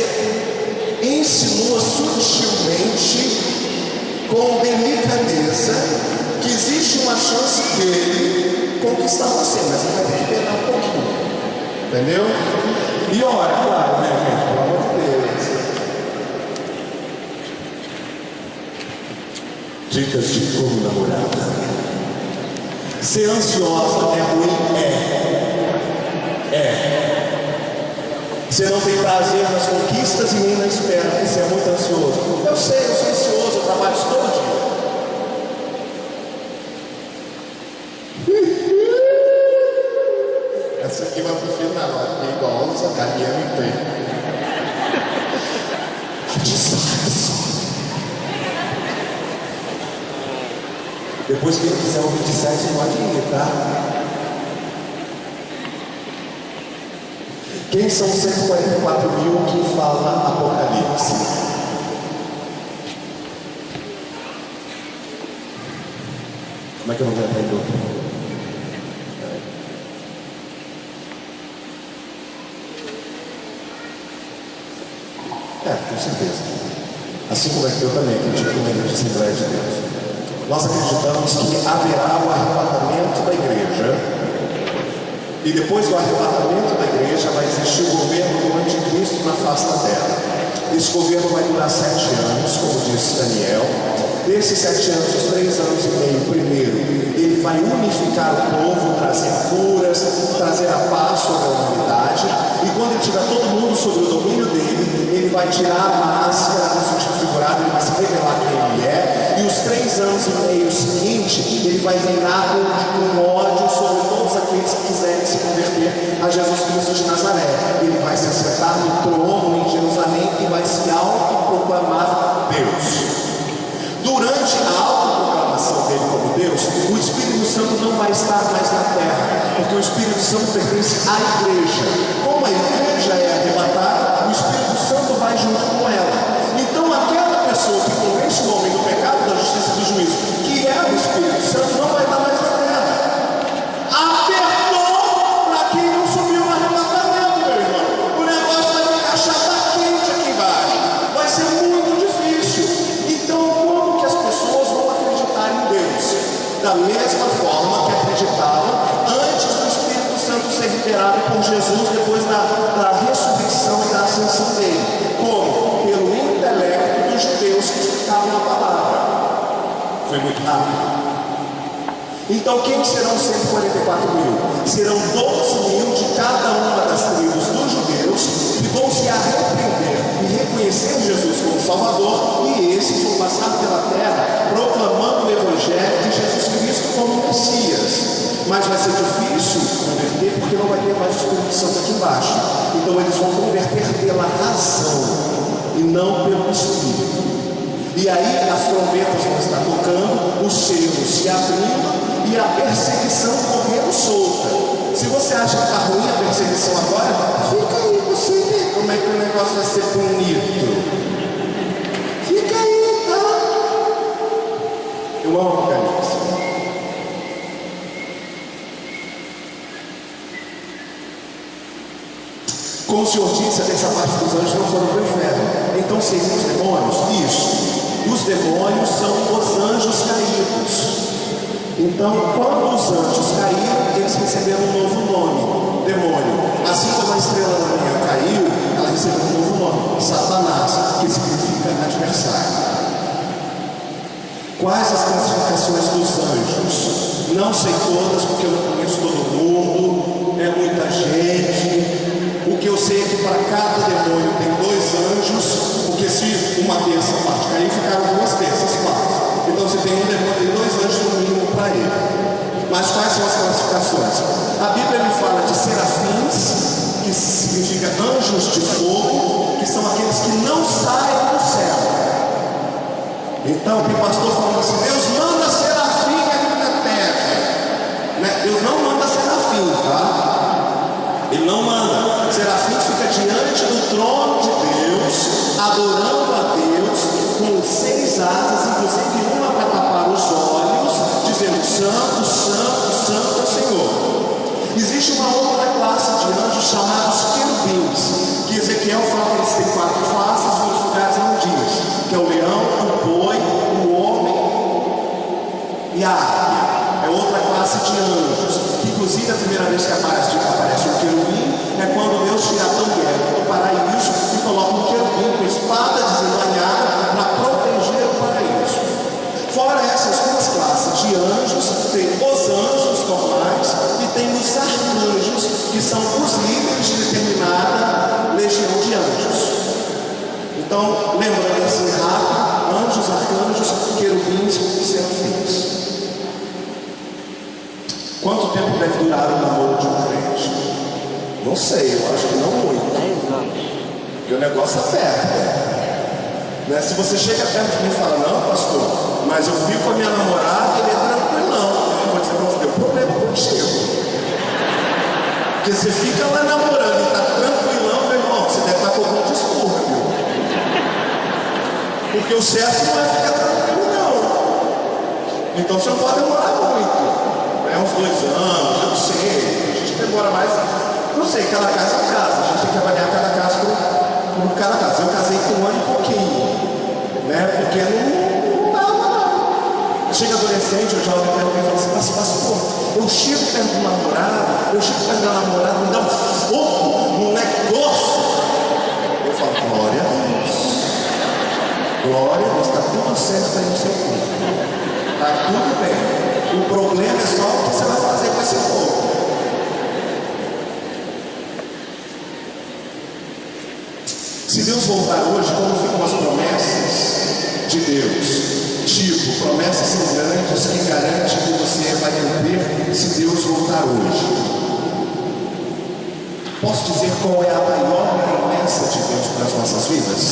insinua sutilmente, com delicadeza, que existe uma chance dele conquistar você, mas ele vai ter que pegar um pouquinho, entendeu? E ora, claro, né, gente, pelo amor de Deus. Dicas de como namorar. Ser ansiosa é ruim? Você não tem prazer nas conquistas e nem na espera, porque você é muito ansioso. Eu sei, eu sou ansioso, eu trabalho todo dia. Essa aqui vai pro final, é igual essa carinha me tem. Depois que ele quiser ouvir de sexo, pode ir, tá? Quem são 144 mil que fala Apocalipse? Como é que eu não vou aprender? Com certeza. Assim como é que eu também acredito na igreja Assembleia de Deus. Nós acreditamos que haverá o arrebatamento da igreja. E depois do arrebatamento da igreja vai existir o governo do anticristo na face da terra. Esse governo vai durar 7 anos, como disse Daniel. Desses 7 anos, os 3 anos e meio, primeiro, ele vai unificar o povo, trazer curas, trazer a paz sobre a humanidade. E quando ele tiver todo mundo sob o domínio dele, ele vai tirar a máscara do sentido figurado, ele vai se revelar quem ele é. E os 3 anos e meio seguintes, ele vai reinar com ódio sobre todos aqueles que quiserem se converter a Jesus Cristo de Nazaré. Ele vai se assentar no trono em Jerusalém e vai se autoproclamar Deus. Durante a autoproclamação dele como Deus, o Espírito Santo não vai estar mais na terra, porque o Espírito Santo pertence à igreja. Como a igreja é arrebatada, o Espírito Santo vai junto com ela. Então aquela pessoa que convence o homem do pecado, da justiça e do juízo, que é o Espírito Santo, não vai estar mais na terra. Apertou para quem não subiu no arrebatamento, meu irmão. O negócio vai ficar chata quente aqui embaixo. Vai ser muito difícil. Então, como que as pessoas vão acreditar em Deus? Da mesma forma que acreditavam antes do Espírito Santo ser liberado por Jesus, depois da ressurreição e da ascensão dele. Como? Pelo intelecto dos judeus que explicavam a palavra. Foi muito rápido. Então, quem serão 144 mil? Serão 12 mil de cada uma das tribos dos judeus que vão se arrepender e reconhecer Jesus como Salvador, e esses vão passar pela terra proclamando o Evangelho de Jesus Cristo como Messias. Mas vai ser difícil converter porque não vai ter mais o Espírito Santo aqui embaixo. Então eles vão converter pela razão e não pelo Espírito. E aí as trombetas vão estar tocando, os selos se abrindo e a perseguição correndo solta. Se você acha que está ruim a perseguição agora, fica aí você ver como é que o negócio vai ser bonito. Fica aí, tá? Eu amo Apocalipse. Como o Senhor disse, a terça parte dos anjos não foram para o inferno. Então seriam os demônios? Isso. Os demônios são os anjos caídos. Então, quando os anjos caíram, eles receberam um novo nome, demônio. Assim como a estrela da manhã caiu, ela recebeu um novo nome, Satanás, que significa adversário. Quais as classificações dos anjos? Não sei todas, porque eu não conheço todo mundo, é muita gente. O que eu sei é que para cada demônio tem 2 anjos, porque se uma terça parte cair, ficaram 2 terças partes. Então se tem um demônio, tem 2 anjos no mínimo para ele. Mas quais são as classificações? A Bíblia me fala de serafins, que significa anjos de fogo, que são aqueles que não saem do céu. Então tem pastor falando assim: Deus manda serafim aqui na terra, né? Deus não manda serafim, tá? Ele não manda. serafim fica diante do trono de Deus, adorando a Deus, com 6 asas, inclusive uma para tapar os olhos, dizendo: Santo, Santo, Santo é o Senhor. Existe uma outra classe de anjos chamados querubins, que Ezequiel fala que eles têm 4 faces, 2 lugares não diz, que é o leão, o boi, o homem e a águia. É outra classe de anjos. Inclusive, a primeira vez que aparece um querubim é quando Deus tira Adão e Eva do paraíso e coloca um querubim com espada desembainhada para proteger o paraíso. Fora essas 2 classes de anjos, tem os anjos normais e tem os arcanjos, que são os líderes de determinada legião de anjos. Então, lembrando assim rápido: anjos, arcanjos, querubins e serafins. Quanto tempo deve durar o namoro de um crente? Não sei, eu acho que não muito. 10 anos. Porque o negócio aperta. Né? Se você chega perto de mim e fala: não, pastor, mas eu fico com a minha namorada e ele é tranquilão, eu vou dizer para você: tem um problema contigo. Porque você fica lá namorando e está tranquilão, meu irmão, você deve estar com algum distúrbio. Porque o certo não é ficar tranquilo, não. Então você não pode demorar muito. Uns 2 anos, eu sei, a gente demora mais, não sei, cada caso é casa, a gente tem que avaliar cada caso por cada caso. Eu casei com 1 ano e pouquinho, né, porque não dava não. Chega adolescente, o jovem perto e fala assim: pastor, eu chego perto do namorado, eu chego perto da namorada, me dá um fogo, um negócio. Eu falo: glória a Deus, está tudo certo aí no seu corpo, está tudo bem. O problema é só o que você vai fazer com esse fogo. Se Deus voltar hoje, como ficam as promessas de Deus? Tipo, promessas grandes que garante que você vai ter se Deus voltar hoje. Posso dizer qual é a maior promessa de Deus para as nossas vidas?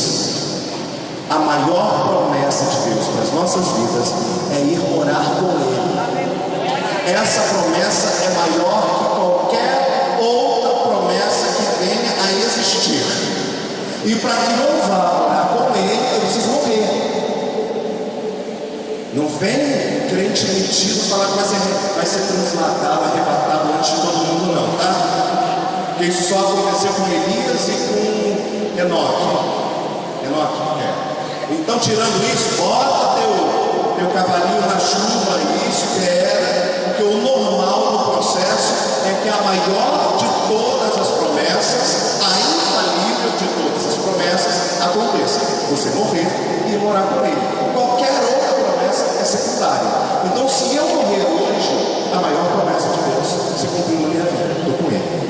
A maior promessa de Deus para as nossas vidas é ir morar com Ele. Essa promessa é maior que qualquer outra promessa que venha a existir. E para que eu vá morar com Ele, eu preciso morrer. Não vem crente metido falar que vai ser translatado, arrebatado antes de todo mundo, não, tá? Porque isso só aconteceu com Elias e com Enoque. Então, tirando isso, bota teu cavalinho na chuva e espera, porque o normal do processo é que a maior de todas as promessas, a infalível de todas as promessas, aconteça: você morrer e morar com Ele. Qualquer outra promessa é secundária. Então, se eu morrer hoje, a maior promessa de Deus se cumpriu na minha vida. Estou com Ele.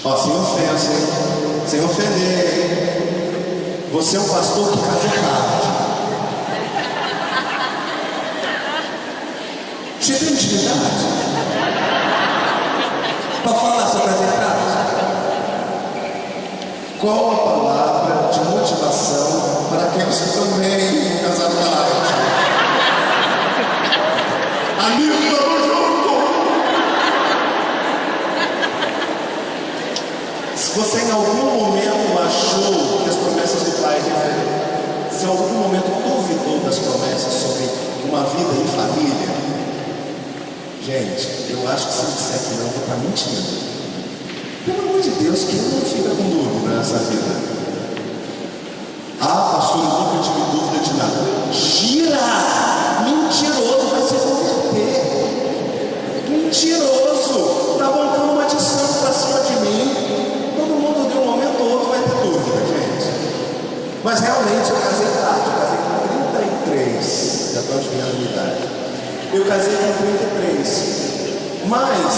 Ó, sem ofensa, hein? Sem ofender, hein? Você é um pastor que casou tarde. Você tem intimidade? Para falar sobre a verdade? Qual a palavra de motivação para aqueles que também casaram tarde? Amigo, tamo junto! Se você em algum momento achou que as promessas do Pai, se em algum momento duvidou das promessas sobre uma vida em família, gente, eu acho que se eu disser que não, eu vou estar mentindo. Pelo amor de Deus, quem não fica com dúvida nessa vida? Ah, pastor, eu nunca tive dúvida de nada. Gira! Mentiroso, vai se converter. Mentiroso! Está bancando uma de santo para cima de mim. Todo mundo de um momento ou outro vai ter dúvida, gente. Mas realmente eu casei tarde, eu casei com 33, já estou adivinhando a minha idade. Eu casei com 33, mas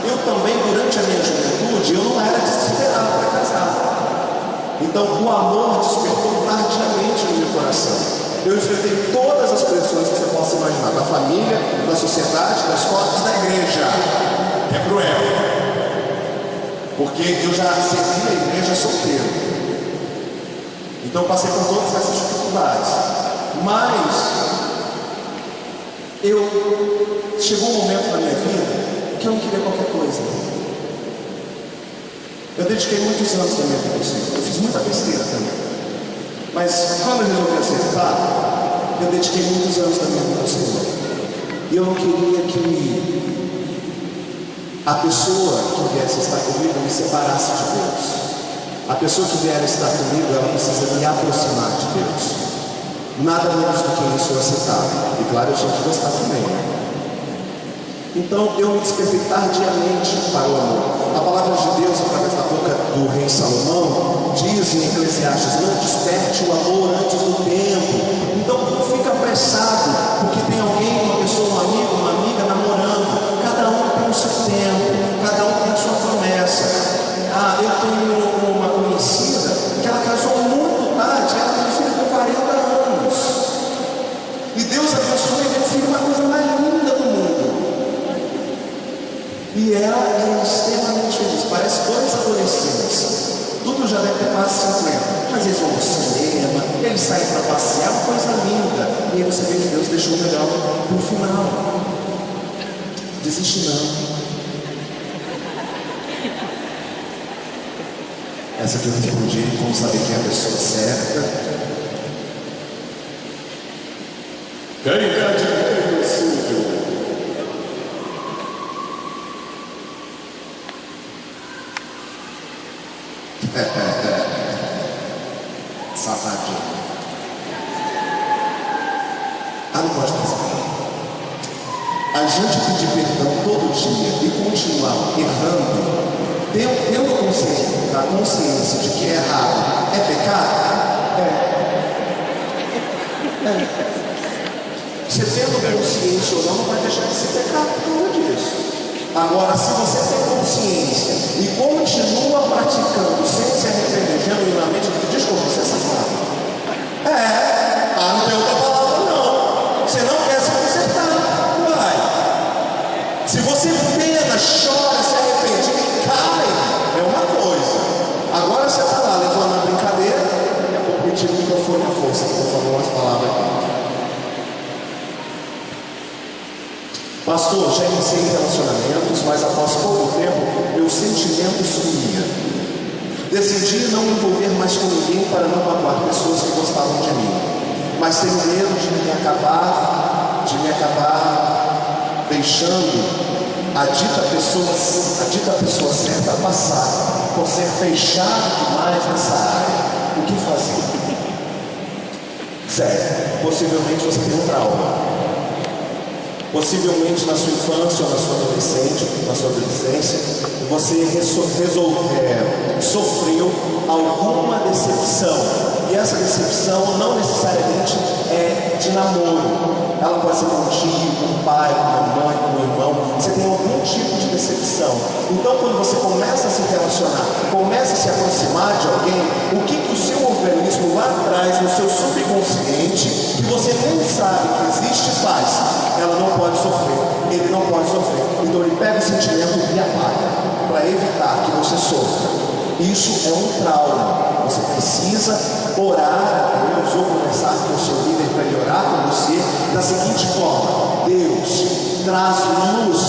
eu também, durante a minha juventude, eu não era desesperado para casar. Então o amor despertou tardiamente no meu coração. Eu enfrentei todas as pressões que você possa imaginar, da família, da sociedade, das escola e da igreja. É cruel. Porque eu já servi a igreja solteiro. Então passei por todas essas dificuldades. Mas chegou um momento na minha vida porque eu não queria qualquer coisa. Eu dediquei muitos anos da minha vida ao Senhor. Eu fiz muita besteira também. Mas quando eu resolvi acertar, eu dediquei muitos anos da minha vida ao Senhor. E eu não queria que a pessoa que viesse estar comigo me separasse de Deus. A pessoa que vier estar comigo, ela precisa me aproximar de Deus. Nada menos do que isso eu aceitava. E claro, eu tinha que gostar também, né? Então eu me despertei tardiamente para o amor. A palavra de Deus, através da boca do rei Salomão, diz em Eclesiastes: não desperte o amor antes do tempo. Então não fica apressado, porque tem alguém, uma pessoa, um amigo, uma amiga namorando. Cada um tem o seu tempo, cada um tem a sua promessa. Eu tenho uma conhecida que ela casou muito tarde, ela tem um filho com 40 anos. E Deus abençoou e teve um filho, uma coisa mais linda do mundo. E ela é extremamente feliz. Parece dois adolescentes. Tudo já deve ter quase 50. Mas eles vão ao cinema, eles saem para passear, uma coisa linda. E aí você vê que Deus deixou o melhor para o final. Desiste não. Essa que eu respondi, como saber quem é a pessoa certa. Caridade irreversível. Safadinho. Não pode fazer. A gente pedir perdão todo dia e continuar errando, tendo a consciência de que é errado, é pecado? Você tendo consciência ou não vai deixar de ser pecado por causa disso. Agora, se você tem consciência e continua praticando sem se arrepender genuinamente, desculpa, você é safado. Não tem outra palavra não. Você não quer se consertar, vai. Se você pena, chora, se arrepende e cai, é uma coisa. Agora você está lá levando a brincadeira, daqui a pouco eu tiro o microfone à força, que eu falo umas palavras aqui. Pastor, já iniciei relacionamentos, mas após pouco tempo, meu sentimento sumia. Decidi não me envolver mais com ninguém para não magoar pessoas que gostavam de mim. Mas tenho medo de me acabar deixando a dita pessoa certa passar por ser fechado demais nessa área. O que fazer? Sério, possivelmente você tem um trauma. Possivelmente na sua infância ou na sua adolescência, você sofreu alguma decepção. E essa decepção não necessariamente é de namoro. Ela pode ser com um tio, com um pai, com uma mãe, com um irmão. Você tem algum tipo de decepção. Então, quando você começa a se relacionar, começa a se aproximar de alguém, o que o seu organismo lá atrás, no seu subconsciente, que você nem sabe que existe, faz? Ela não pode sofrer, ele não pode sofrer. Então ele pega o sentimento e apaga, para evitar que você sofra. Isso é um trauma. Você precisa orar a Deus ou conversar com o seu líder para ele orar com você da seguinte forma: Deus, traz luz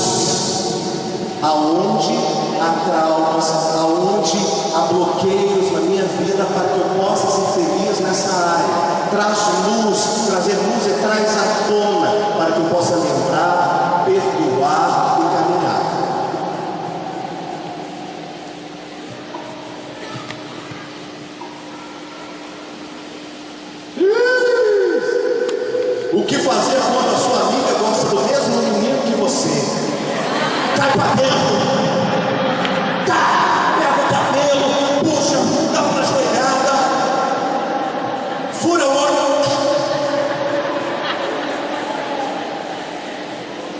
aonde há traumas, aonde há bloqueios na minha vida, para que eu possa ser feliz nessa área. Traz luz, trazer luz e traz à tona, para que eu possa lembrar, perdoar e caminhar. O que fazer quando a sua amiga gosta do mesmo menino que você? Cai pra dentro! Pega o cabelo, puxa, dá uma joelhada, fura o olho,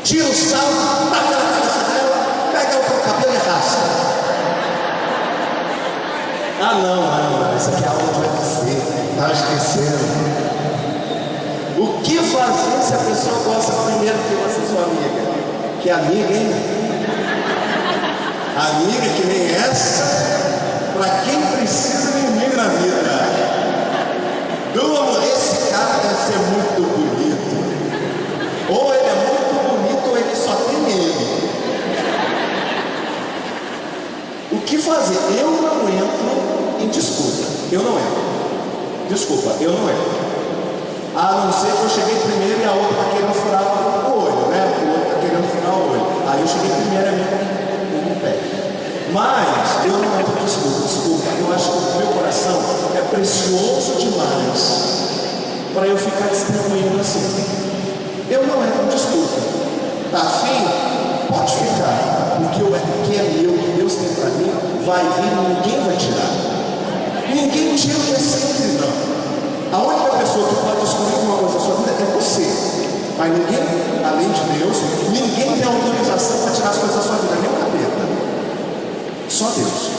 tira o sal, taca na cabeça dela, pega o cabelo e arrasta. Não, isso aqui é aula de UFC, tá esquecendo. O que fazer se a pessoa gosta primeiro que você, sua amiga? Que amiga, hein? Amiga que nem essa, para quem precisa de inimigo na vida. Esse cara deve ser muito bonito. Ou ele é muito bonito ou ele só tem ele. que fazer? Eu não entro em disputa. Eu não entro. Desculpa, eu não entro. A não ser que eu cheguei primeiro e a outra está querendo furar o olho, né? O outro está querendo furar o olho. Aí eu cheguei primeiro, a minha com o pé. Mas eu não entro em disputa. Desculpa, eu acho que o meu coração é precioso demais para eu ficar distribuindo assim. Eu não entro em disputa. Tá afim? Pode ficar. O que é meu, o que Deus tem para mim, vai vir e ninguém vai tirar. Ninguém tira o que é sempre, não. A única pessoa que pode escolher uma coisa na sua vida é você. Mas ninguém, além de Deus, ninguém tem autorização para tirar as coisas da sua vida, nem o capeta. Só Deus.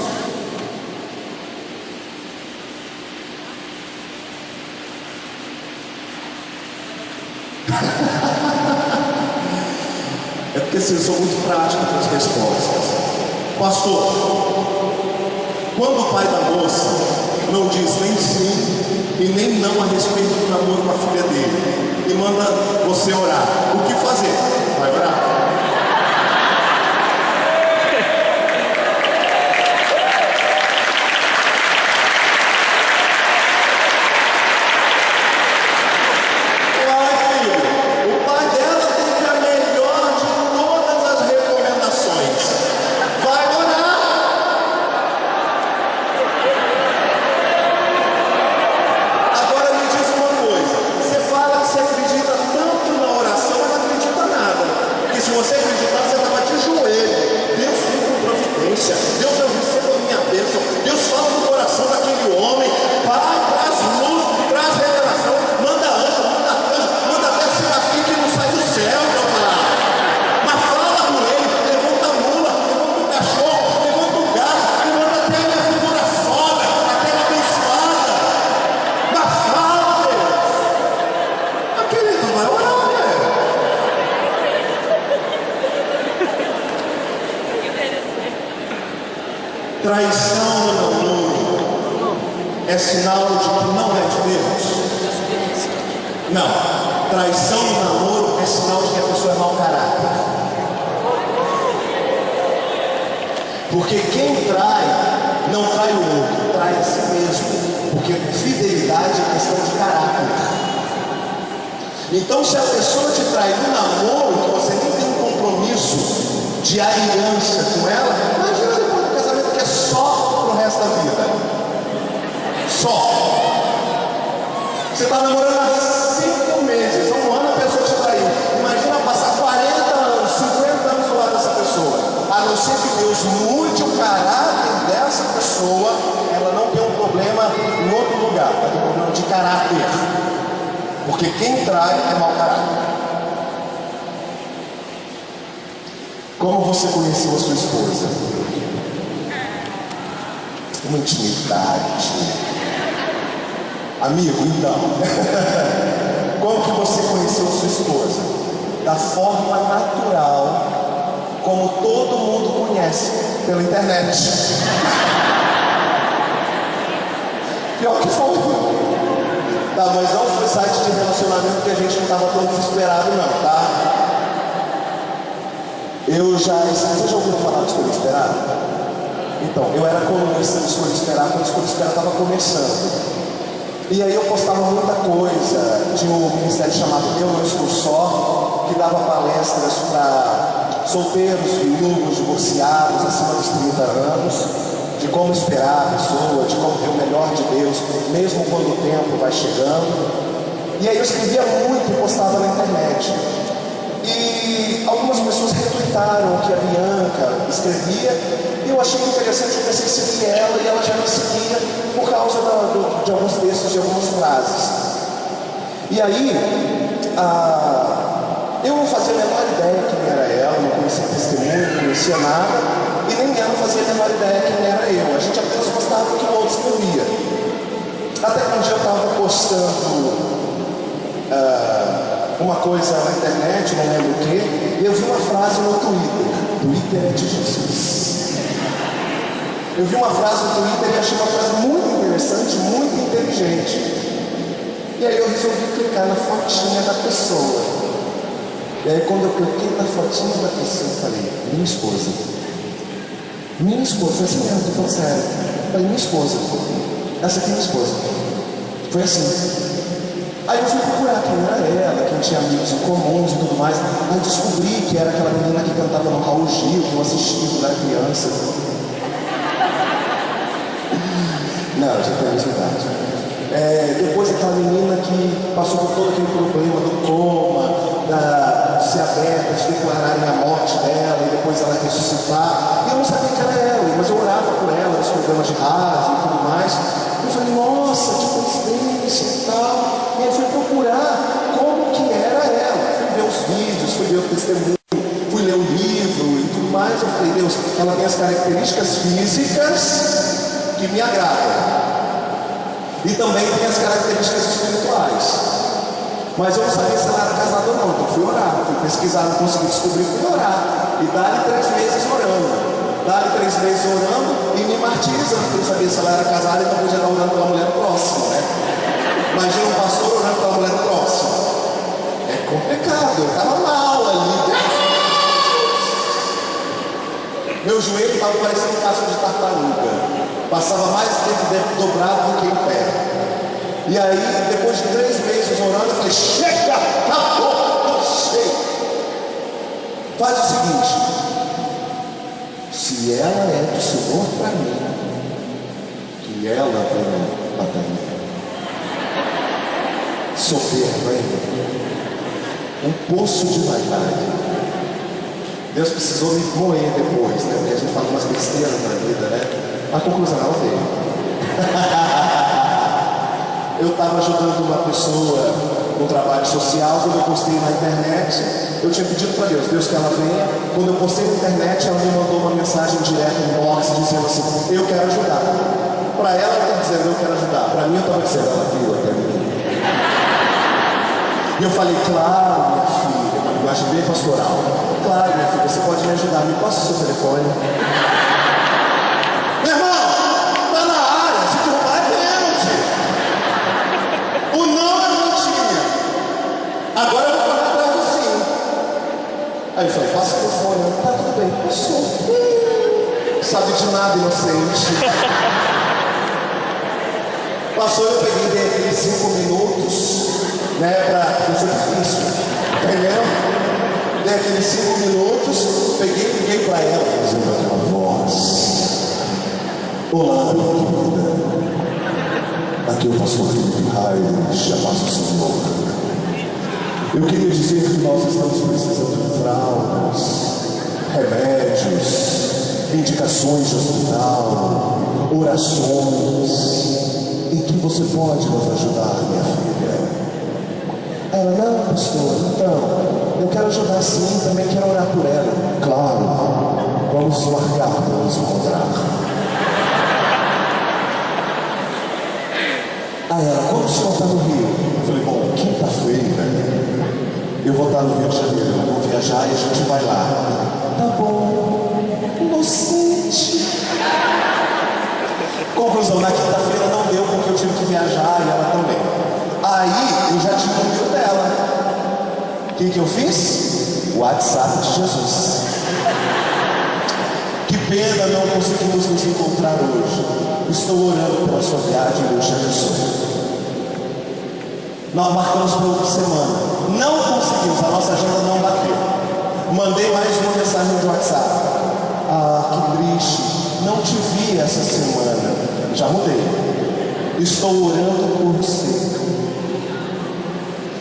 É porque assim, eu sou muito prático com as respostas. Pastor, quando o pai da moça não diz nem sim e nem não a respeito do namoro com a filha dele e manda você orar, o que fazer? Vai orar? Traição no namoro é sinal de que não é de Deus? Não. Traição no namoro é sinal de que a pessoa é mau caráter. Porque quem trai, não trai o outro, trai a si mesmo. Porque fidelidade é questão de caráter. Então, se a pessoa te trai no namoro, que você nem tem um compromisso de aliança com ela, imagina depois do casamento que é só pro resto da vida. Só. Você está namorando há 5 meses, um ano a pessoa te traiu. Imagina passar 40 anos, 50 anos do lado dessa pessoa. A não ser que Deus mude o caráter dessa pessoa, ela não tem um problema em outro lugar, ela tem um problema de caráter. Porque quem trai é mau caráter. Como você conheceu a sua esposa? Uma intimidade. Amigo, então. Como que você conheceu a sua esposa? Da forma natural, como todo mundo conhece, pela internet. Pior que foi. Tá, mas não foi site de relacionamento que a gente não estava tão desesperado não, tá? Vocês já ouviram falar de Escolha Esperar? Então, eu era colunista de Escolha Esperar quando a Escolha Esperar estava começando. E aí eu postava muita coisa. Tinha um ministério chamado Eu Não Estou Só, que dava palestras para solteiros, viúvos, divorciados, acima dos 30 anos, de como esperar a pessoa, de como ter o melhor de Deus, mesmo quando o tempo vai chegando. E aí eu escrevia muito e postava na internet. E algumas pessoas retweetaram o que a Bianca escrevia, e eu achei interessante, eu comecei a seguir ela, e ela já me seguia por causa de alguns textos, de algumas frases. E aí, eu não fazia a menor ideia quem era ela, não conhecia testemunho, não conhecia nada, e nem ela fazia a menor ideia quem era eu. A gente apenas gostava do que o outro escrevia. Até que um dia eu estava postando uma coisa na internet, não lembro o que, e eu vi uma frase no Twitter. Twitter é de Jesus. Eu vi uma frase no Twitter e achei uma frase muito interessante, muito inteligente. E aí eu resolvi clicar na fotinha da pessoa. E aí quando eu cliquei na fotinha da pessoa, eu falei, minha esposa. Minha esposa, foi assim mesmo, tô falando sério. Falei, minha esposa, essa aqui é minha esposa. Foi assim. Aí eu fui procurar quem era ela, quem tinha amigos em comuns e tudo mais. Aí descobri que era aquela menina que cantava no Raul Gil, que eu assisti quando era criança. Não, já tem a mesma idade. Depois aquela menina que passou por todo aquele problema do coma, de ser aberta, de declararem a morte dela e depois ela ressuscitar. E eu não sabia que era ela, mas eu orava por ela nos programas de rádio e tudo mais. Eu falei, nossa, que coincidência e tal. E eu fui procurar como que era ela. Fui ver os vídeos, fui ver o testemunho, fui ler o livro e tudo mais. Eu falei, Deus, ela tem as características físicas que me agradam. E também tem as características espirituais. Mas eu não sabia se ela era casada ou não. Então fui orar, fui pesquisar, não consegui descobrir, fui orar. E dá-lhe 3 meses orando. Dá-lhe 3 meses orando e me martirizando, porque eu não sabia se ela era casada e não podia estar orando pela mulher próxima, né? Imagina um pastor orando pela mulher próxima. É complicado, eu estava mal ali. Meu joelho estava parecendo um casco de tartaruga. Passava mais tempo dobrado do que em pé. E aí, depois de 3 meses orando, eu falei, chega, acabou, chega. Faz o seguinte, se ela é do Senhor para mim, que ela venha para mim. Soberba, um poço de vaidade. Deus precisou me moer depois, né? Porque a gente fala umas besteiras na vida, né? A conclusão ela veio. Eu estava ajudando uma pessoa no trabalho social. Quando eu postei na internet, eu tinha pedido para Deus que ela venha. Quando eu postei na internet, ela me mandou uma mensagem direta no box dizendo assim, eu quero ajudar. Para ela, eu estava dizendo, eu quero ajudar. Para mim, eu estava dizendo, ela viu até mim. E eu falei, claro, minha filha, uma linguagem bem pastoral. Claro, minha filha, você pode me ajudar. Me passa o seu telefone. Meu irmão, tá na área. Se derrubar é pênalti. O não é montinha. Agora eu vou correr atrás do sim. Aí eu falei, passa o telefone. Tá tudo bem. Passou. Sabe de nada, inocente. Passou, eu peguei dei aqueles 5 minutos, né, pra ser difícil, entendeu? Dei aqueles 5 minutos, peguei e liguei pra ela, fazendo aquela voz. Olá, minha querida. Aqui é o pastor Felipe Reis, a paz do Senhor. Eu queria dizer que nós estamos precisando de fraldas, remédios, indicações de hospital, orações. Em que você pode nos ajudar, minha filha? Ela, não, pastor, então, eu quero ajudar sim, também quero orar por ela. Claro, vamos marcar para nos encontrar. Aí ela, quando o senhor está no Rio? Eu falei, bom, quinta-feira, eu vou estar no Rio de Janeiro, eu vou viajar e a gente vai lá. Tá bom, inocente. Conclusão, na quinta-feira não deu porque eu tive que viajar e ela também. Aí eu já tinha o número dela. O que eu fiz? WhatsApp de Jesus. Que pena não conseguimos nos encontrar hoje. Estou orando pela sua viagem e Deus te abençoe. Nós marcamos para outra semana. Não conseguimos, a nossa agenda não bateu. Mandei mais uma mensagem de WhatsApp. Ah, que triste. Não te vi essa semana. Já mudei. Estou orando por você.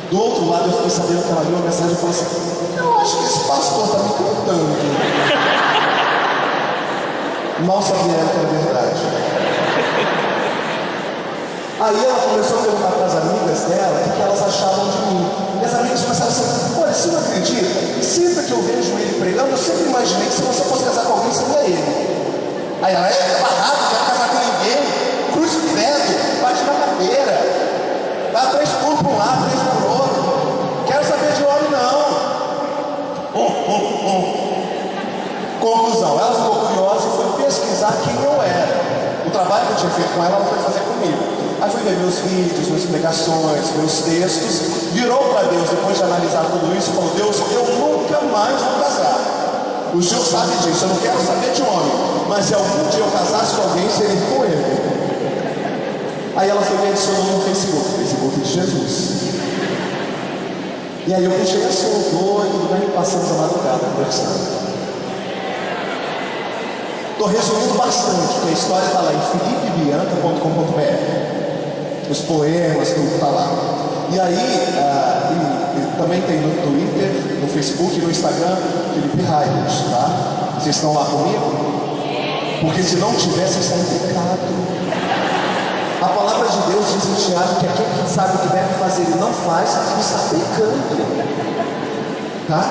Do outro lado eu fiquei sabendo que ela viu uma mensagem e falou assim, eu acho que esse pastor está me cantando. Mal sabia ela que era verdade. Aí ela começou a perguntar para as amigas dela o que elas achavam de mim. E as amigas começaram a dizer, olha, você não acredita? Sempre que eu vejo ele pregando, eu sempre imaginei que se você fosse casar com alguém, seria ele. Aí ela, é barrado, não quero casar com ninguém. Cruz de credo, bate na cadeira. Dá 3 pulos para um lado, 3 para o outro. Quero saber de homem, não. Conclusão, ela ficou curiosa e foi pesquisar quem eu era. O trabalho que eu tinha feito com ela foi fazer comigo. Aí fui ver meus vídeos, minhas pregações, meus textos. Virou para Deus, depois de analisar tudo isso, e falou, Deus, eu nunca mais vou casar. O Gil sabe disso, eu não quero saber de homem, mas se algum dia eu casasse com alguém, seria com ele. Aí ela foi me adicionou no Facebook de Jesus. E aí eu puxei assunto, oi, tudo bem? Passamos a madrugada conversando. Estou resumindo bastante, porque a história está lá em filipebianca.com.br. Os poemas, tudo está lá. E aí, e também tem no Twitter, no Facebook e no Instagram, Felipe Raios, tá? Vocês estão lá comigo? Porque se não tiver, vocês estão em pecado. A palavra de Deus diz em Tiago que aquele que sabe o que deve fazer e não faz, está pecando. Tá?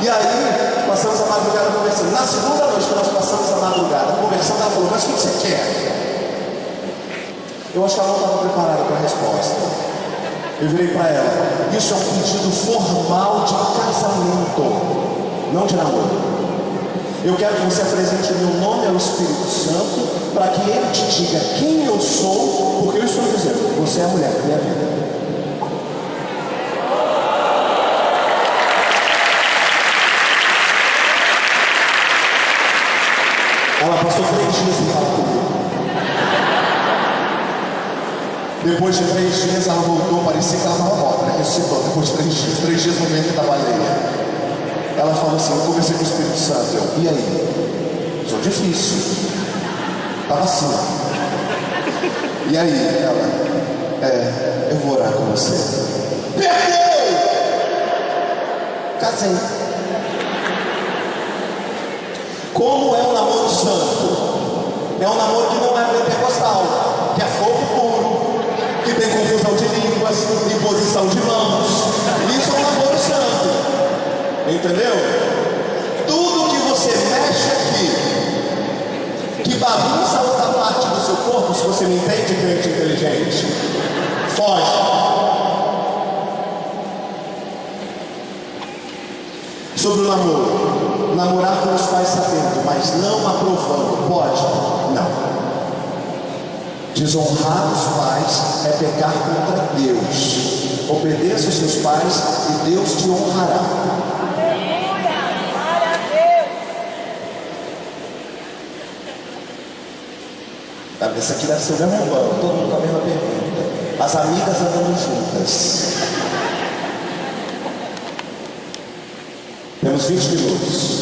E aí, passamos a madrugada conversando. Na segunda noite que nós passamos a madrugada conversando, ela falou, mas o que você quer? Eu acho que ela não estava preparada para a resposta. Eu virei para ela, isso é um pedido formal de casamento, não de namoro. Eu quero que você apresente o meu nome ao Espírito Santo, para que ele te diga quem eu sou, porque eu estou dizendo, você é a mulher da minha vida. Ela passou 3 dias sem falar comigo. Depois de 3 dias ela voltou, parecia que ela estava morta, né? Ressuscitou depois de 3 dias no ventre da baleia. Ela falou assim, eu conversei com o Espírito Santo. E aí? Sou difícil. Estava assim. E aí? Ela, eu vou orar com você. Perdeu! Casei. Como é um namoro santo? É um namoro que não é pentecostal, que é fogo puro, que tem confusão de línguas, imposição de mãos. Isso é um namoro santo. Entendeu? Tudo que você mexe aqui, que bagunça outra parte do seu corpo, se você me entende, crente inteligente, foge. Sobre o namoro, namorar com os pais sabendo, mas não aprovando, pode? Não. Desonrar os pais é pecar contra Deus. Obedeça os seus pais e Deus te honrará. Essa aqui deve ser o mesmo banco, todo mundo com a mesma pergunta. As amigas andando juntas. Temos 20 minutos.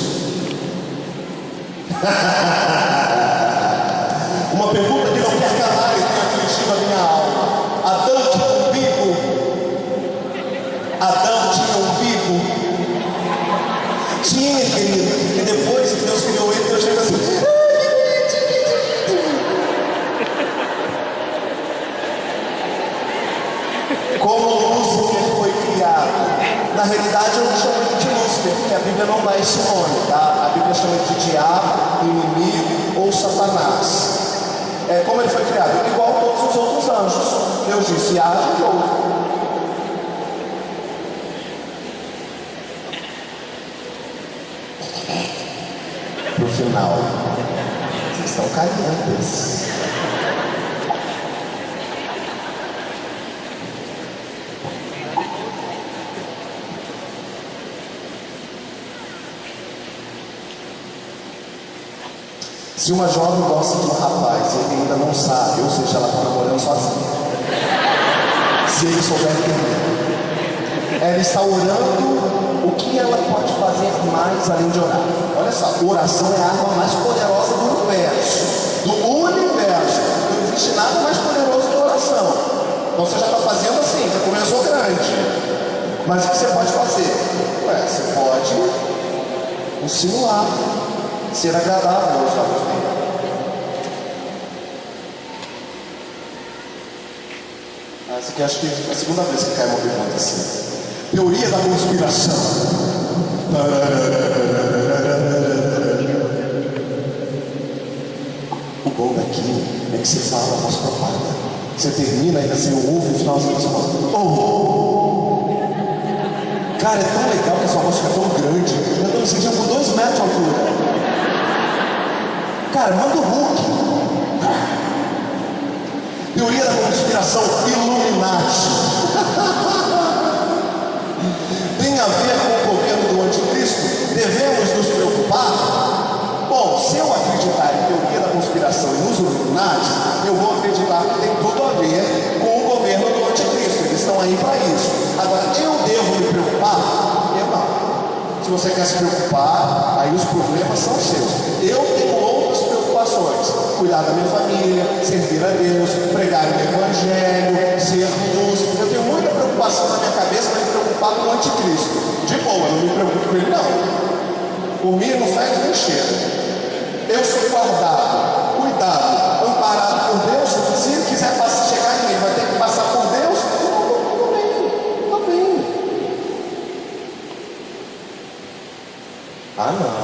Uma pergunta que não quer calar e tem afligido a minha alma. Adão tinha um umbigo? Adão tinha um umbigo? Tinha, querido. E depois que Deus criou ele, Deus chega assim. Como Lúcifer foi criado. Na realidade eu não chamo ele de Lúcifer, porque a Bíblia não dá esse nome, tá? A Bíblia chama ele de diabo, inimigo ou Satanás. Como ele foi criado? Igual a todos os outros anjos. Deus disse, haja e houve. Pro final, vocês estão calientes. Se uma jovem gosta de um rapaz e ele ainda não sabe, ou seja, ela está namorando sozinha, se ele souber entender, ela está orando, o que ela pode fazer mais além de orar? Olha só, oração é a arma mais poderosa do universo. Não existe nada mais poderoso que a oração. Então você já está fazendo assim, já começou grande. Mas o que você pode fazer? Você pode insinuar, ser agradável aos olhos dele. Essa aqui acho que é a segunda vez que cai uma pergunta assim. Teoria da conspiração. O bom daqui é que você fala a voz propada. Você termina e você ouve o final da resposta. Cara, é tão legal que a sua voz fica tão grande. Eu estou me sentindo com 2 metros de altura. Cara, manda o Hulk. Teoria da conspiração Illuminati. Tem a ver com o governo do anticristo? Devemos nos preocupar? Bom, se eu acreditar em teoria da conspiração e nos Illuminati, eu vou acreditar que tem tudo a ver com o governo do anticristo. Eles estão aí para isso. Agora, eu devo me preocupar? Eu não. Se você quer se preocupar, aí os problemas são seus. Eu tenho outras preocupações: cuidar da minha família, servir a Deus, pregar o Evangelho, ser luz. Eu tenho muita preocupação na minha cabeça para me preocupar com o anticristo. De boa, não me preocupo com ele não. Por mim não faz nem cheira. Eu sou guardado, cuidado, amparado por Deus. Se ele quiser chegar em mim, vai ter que passar por Deus. Estou bem. Ah, não.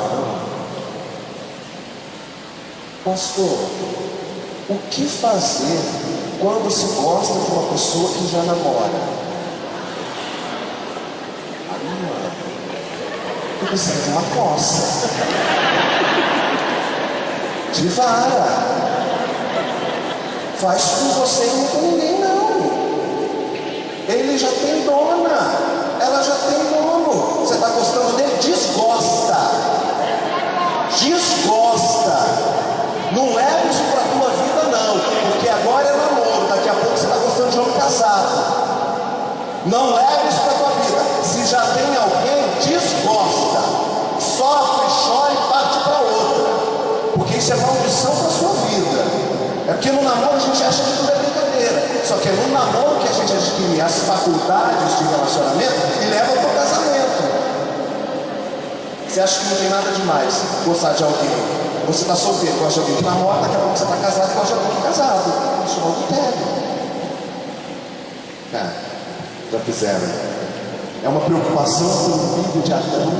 Pastor, o que fazer quando se gosta de uma pessoa que já namora? Ah, não. Tu precisa de uma coça. De vara. Faz com você e não com ninguém, não. Ele já tem dona. Ela já tem dono. Você está gostando dele? Desgosta. Não leva isso para a tua vida, não. Porque agora é namoro. Daqui a pouco você está gostando de homem casado. Não leva isso para a tua vida. Se já tem alguém, desgosta. Sofre, chora e parte para outra. Porque isso é maldição para a sua vida. É porque no namoro a gente acha que tudo é brincadeira. Só que é no namoro que a gente adquire as faculdades de relacionamento e leva para o casamento. Você acha que não tem nada demais gostar de alguém? Você está solteiro, gosta de alguém que namora, daqui a pouco você está casado e gosta de alguém casado. Isso não adultério. Já fizeram. É uma preocupação com o filho de Adão.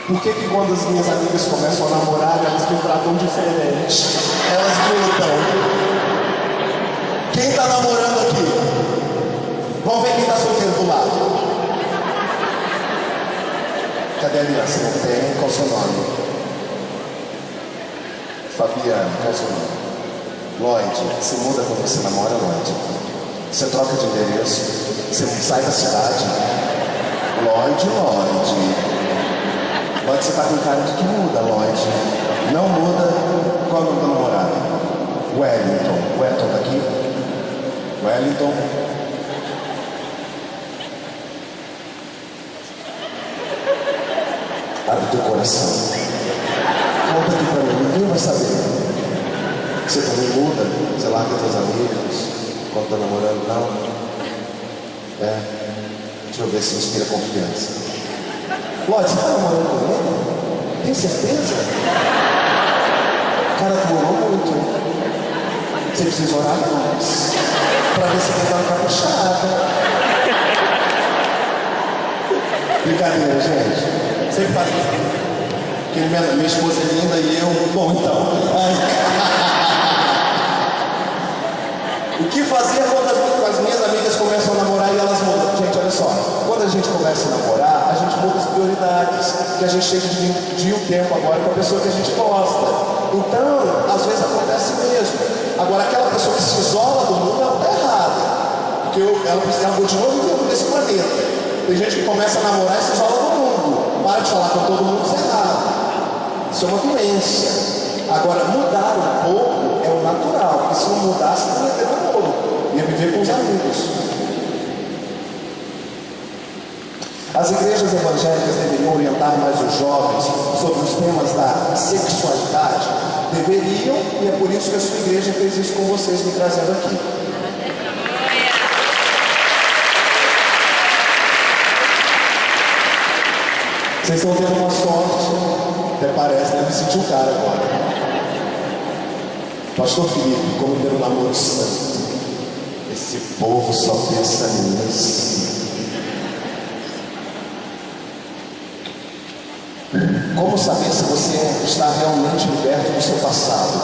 Por que quando as minhas amigas começam a namorar, elas me tratam diferente? Elas mudam. Quem está namorando aqui? Vamos ver quem está solteiro do lado. Cadê a aliança? Não tem? Qual o seu nome? Fabiano, qual o seu nome? Lloyd, se muda quando você namora, Lloyd. Você troca de endereço. Você sai da cidade. Lloyd. Lloyd, você está com cara de que muda, Lloyd. Não muda. Qual é o nome da namorada? Wellington. Wellington está aqui? Wellington. Abre teu coração. Conta aqui para mim, ninguém vai saber. Você também muda, você larga teus amigos, quando tá namorando, não? Deixa eu ver se inspira confiança. Lloyd, você tá namorando com ele? Tem certeza? O cara demorou muito. Você precisa orar mais, para ver se ele tá caprichada. Brincadeira, gente. Sempre faz isso. Porque minha esposa é linda e eu... Bom, então. O que fazer quando as minhas amigas começam a namorar e elas mudam? Gente, olha só. Quando a gente começa a namorar, a gente muda as prioridades. Que a gente tem que dividir o tempo agora com a pessoa que a gente gosta. Então, às vezes acontece mesmo. Agora, aquela pessoa que se isola do mundo, ela está errada. Porque ela continua vivendo nesse planeta. Tem gente que começa a namorar e se isola do mundo. Para de falar com todo mundo, isso é errado. Isso é uma doença. Agora, mudar um pouco é o natural. Porque se não mudasse, não ia ter namoro. Ia viver com os amigos. As igrejas evangélicas deveriam orientar mais os jovens sobre os temas da sexualidade. Deveriam, e é por isso que a sua igreja fez isso com vocês, me trazendo aqui. Vocês estão tendo uma sorte, até parece, deve sentir o cara agora. Pastor Felipe, como ter um namoro santo. Esse povo só pensa nisso. Como saber se você está realmente liberto do seu passado?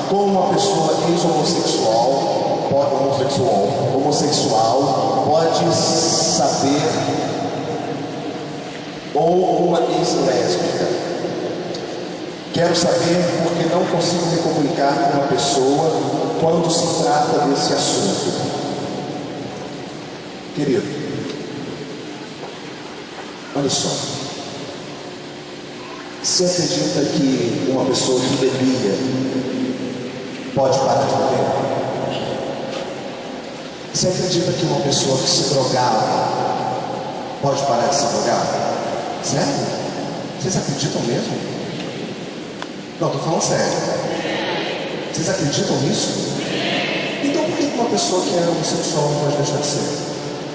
Como uma pessoa ex-homossexual, homossexual pode saber, ou uma ex-lésbica? Quero saber porque não consigo me comunicar com uma pessoa quando se trata desse assunto. Querido, olha só. Você acredita que uma pessoa que bebia pode parar de beber? Você acredita que uma pessoa que se drogava pode parar de se drogar? Sério? Vocês acreditam mesmo? Não, estou falando sério. Vocês acreditam nisso? Então por que uma pessoa que é homossexual não pode deixar de ser?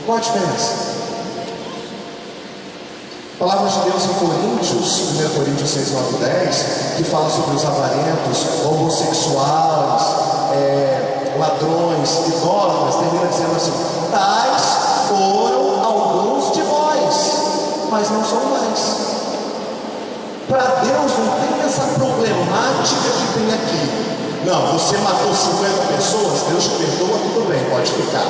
Qual a diferença? Palavras de Deus em Coríntios, 1 Coríntios 6, 9 e 10, que fala sobre os avarentos, homossexuais, ladrões, idólatras, termina dizendo assim: tais foram alguns de vós, mas não são mais. Para Deus não tem essa problemática que tem aqui. Não, você matou 50 pessoas, Deus te perdoa, tudo bem, pode ficar.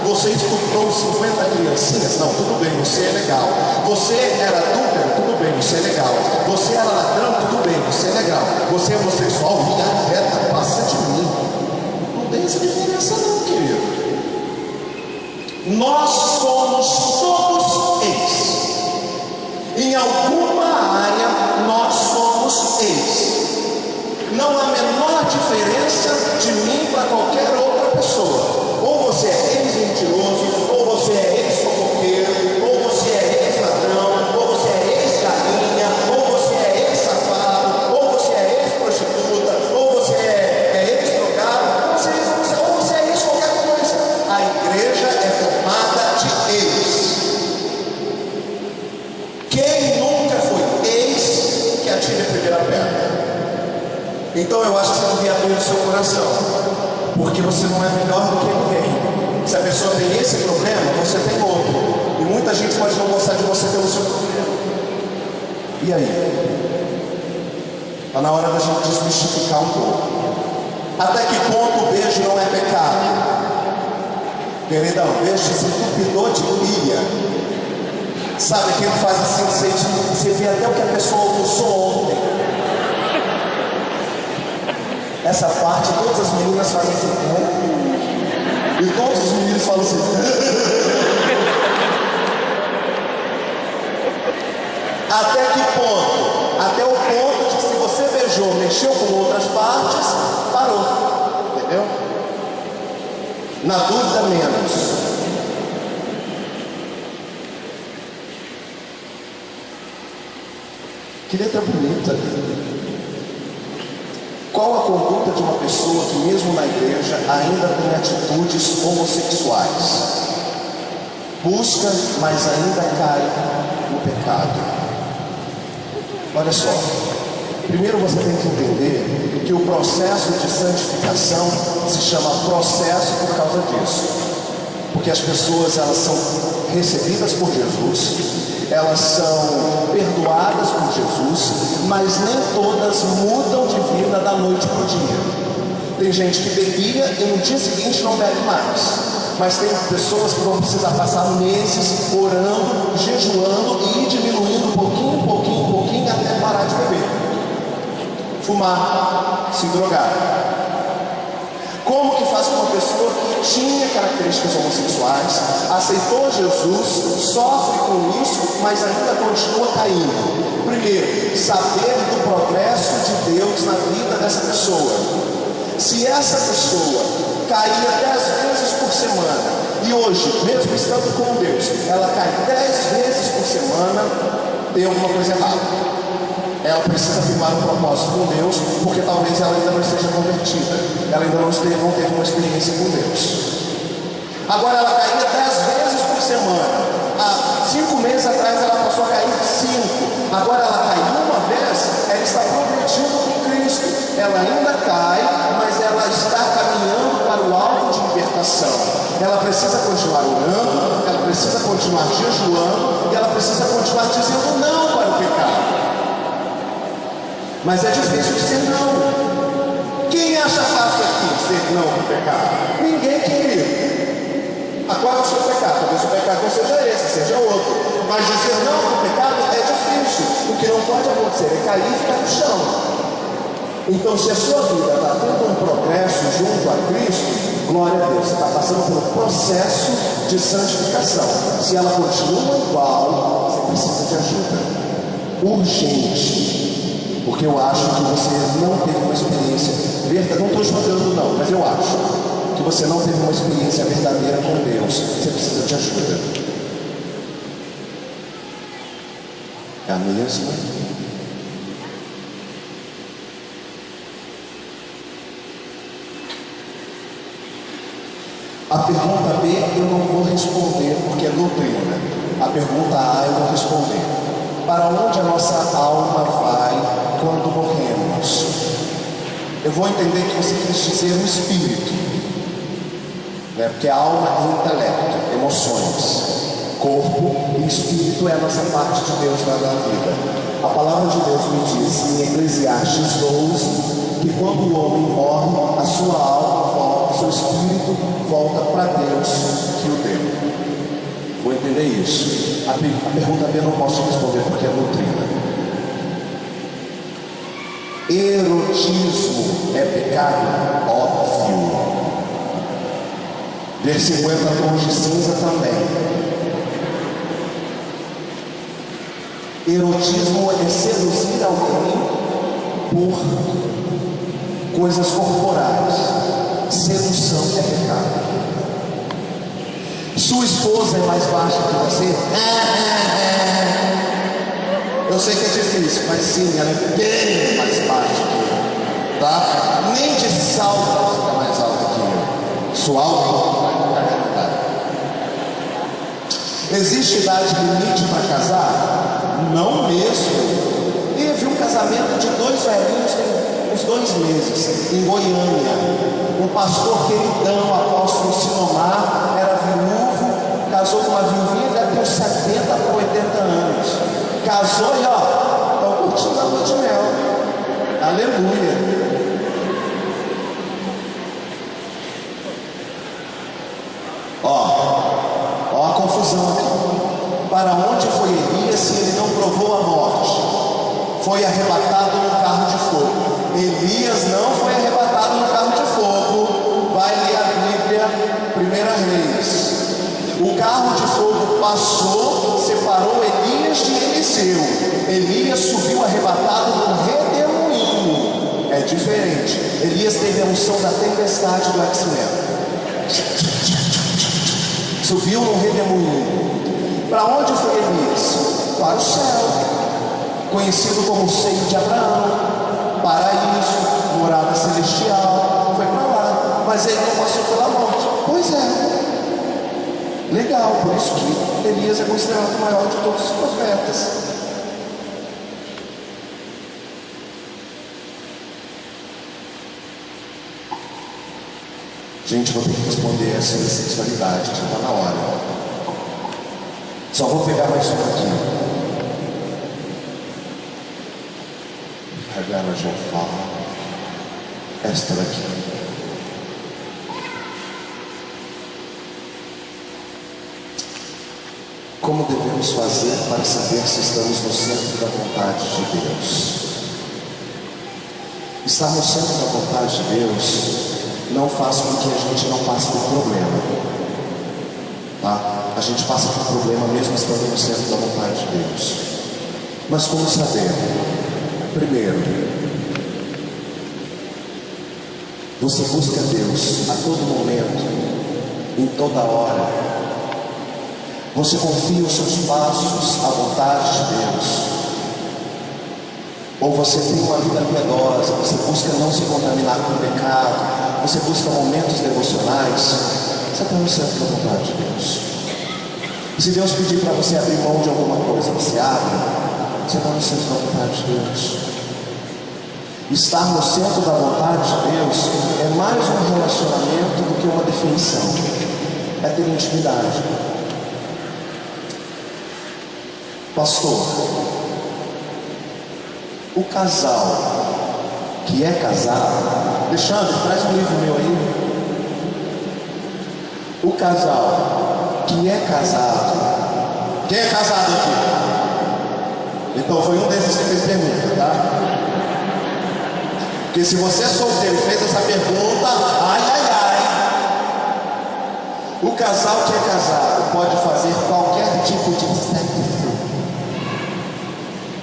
Você estuprou 50 criancinhas, não, tudo bem, você é legal. Você era adúltero, tudo bem, você é legal. Você era ladrão, tudo bem, você é legal. Você é homossexual, reta, passa de mim. Não tem essa diferença não, querido. Nós somos todos ex. Em alguma área nós somos ex. Não há a menor diferença de mim para qualquer outra pessoa. Ou você é ex-mentiroso, ou você é ex-fofoqueiro, ou você é ex-ladrão, ou você é ex-galinha, ou você é ex-safado, ou você é ex-prostituta, ou você é ex-drogado, ou você é ex-qualquer coisa. A igreja é formada de ex. Quem nunca foi ex, que atire a primeira pedra. Então eu acho que você devia abrir o seu coração, porque você não é melhor do que ninguém. Se a pessoa tem esse problema, você tem outro. E muita gente pode não gostar de você pelo seu problema. E aí? Está na hora da gente desmistificar um pouco. Até que ponto o beijo não é pecado? Queridão, beijo se entupidor de pia. Sabe quem faz assim, você vê até o que a pessoa almoçou ontem. Essa parte todas as meninas fazem assim, e todos os meninos falam assim. Até que ponto? Até o ponto de que se você beijou, mexeu com outras partes, parou. Entendeu? Na dúvida, menos. Que letra bonita. Qual a conduta de uma pessoa que mesmo na igreja ainda tem atitudes homossexuais? Busca, mas ainda cai no pecado. Olha só, primeiro você tem que entender que o processo de santificação se chama processo por causa disso. Porque as pessoas, elas são recebidas por Jesus, elas são perdoadas por Jesus, mas nem todas mudam de vida da noite para o dia. Tem gente que bebia e no dia seguinte não bebe mais, mas tem pessoas que vão precisar passar meses orando, jejuando e ir diminuindo pouquinho até parar de beber, fumar, se drogar. Como que faz com uma pessoa que tinha características homossexuais, aceitou Jesus, sofre com isso, mas ainda continua caindo? Primeiro, saber do progresso de Deus na vida dessa pessoa. Se essa pessoa caía 10 vezes por semana, e hoje, mesmo estando com Deus, ela cai 10 vezes por semana, tem alguma coisa errada. Ela precisa firmar um propósito com Deus, porque talvez ela ainda não esteja convertida, ela ainda não teve uma experiência com Deus. Agora ela caía 10 vezes por semana. Há 5 meses atrás ela passou a cair 5. Agora ela caiu uma vez, ela está progredindo com Cristo. Ela ainda cai, mas ela está caminhando para o alvo de libertação. Ela precisa continuar orando, ela precisa continuar jejuando, e ela precisa continuar dizendo não para o pecado. Mas é difícil dizer não. Quem acha fácil aqui dizer não para o pecado? Ninguém, querido. Qual é o seu pecado? Talvez o pecado não seja esse, seja outro. Mas dizer não para o pecado é difícil. O que não pode acontecer é cair e ficar no chão. Então, se a sua vida está tendo um progresso junto a Cristo, glória a Deus, você está passando pelo processo de santificação. Se ela continua igual, você precisa de ajuda urgente, porque eu acho que você não teve uma experiência verdadeira. Não estou julgando, não, mas eu acho que você não teve uma experiência verdadeira com Deus. Você precisa de ajuda. É a mesma. A pergunta B eu não vou responder porque é doutrina. A pergunta A eu vou responder. Para onde a nossa alma vai quando morremos? Eu vou entender que você quis dizer o espírito, né? Porque a alma é intelecto, emoções. Corpo e espírito é a nossa parte de Deus na vida. A palavra de Deus me diz em Eclesiastes 12 que quando o homem morre, a sua alma volta, seu espírito volta para Deus que o deu. Vou entender isso. A pergunta B eu não posso responder porque é doutrina. Erotismo é pecado? Óbvio. Ver 50 tons de cinza também. Erotismo é seduzir alguém por coisas corporais. Sedução é pecado. Sua esposa é mais baixa que você? Eu sei que é difícil, mas sim, ela é bem mais baixa que eu, tá? Nem de salto ela fica mais alta que eu. Sua alta. Existe idade limite para casar? Não mesmo. Teve um casamento de 2 velhinhos tem uns 2 meses, em Goiânia. Um pastor queridão, apóstolo Sinomar, era viúvo, casou com uma viuvinha, deve ter uns 70 para 80 anos. Casou e ó, estão curtindo a lua de mel. Aleluia. Ó a confusão aqui. Para onde foi Elias se ele não provou a morte? Foi arrebatado no carro de fogo. Elias não foi arrebatado no carro de fogo. Vai ler a Bíblia, 1 Reis. O carro de fogo passou, separou Elias de Eliseu. Elias subiu arrebatado num redemoinho. É diferente. Elias teve a unção da tempestade do X-Men. Subiu num redemoinho. Para onde foi Elias? Para o céu, conhecido como seio de Abraão, paraíso, morada celestial. Foi para lá, mas ele não passou pela morte. Pois é, legal, por isso que Elias é considerado o maior de todos os profetas. Gente, vou ter que responder essa sexualidade, já está na hora. Só vou pegar mais uma aqui. Agora já falo. Esta daqui. Como devemos fazer para saber se estamos no centro da vontade de Deus? Estar no centro da vontade de Deus não faz com que a gente não passe por problema, tá? A gente passa por problema mesmo estando no centro da vontade de Deus. Mas como saber? Primeiro, você busca Deus a todo momento, em toda hora. Você confia os seus passos à vontade de Deus. Ou você tem uma vida piedosa, você busca não se contaminar com o pecado, você busca momentos devocionais, você está no centro da vontade de Deus. E se Deus pedir para você abrir mão de alguma coisa, você abre, você está no centro da vontade de Deus. Estar no centro da vontade de Deus é mais um relacionamento do que uma definição, é ter intimidade. Pastor, o casal que é casado, Alexandre, traz um livro meu aí. O casal que é casado, quem é casado aqui? Então foi um desses que fez pergunta, tá? Porque se você é solteiro e fez essa pergunta, ai, ai, ai. O casal que é casado pode fazer qualquer tipo de sexo,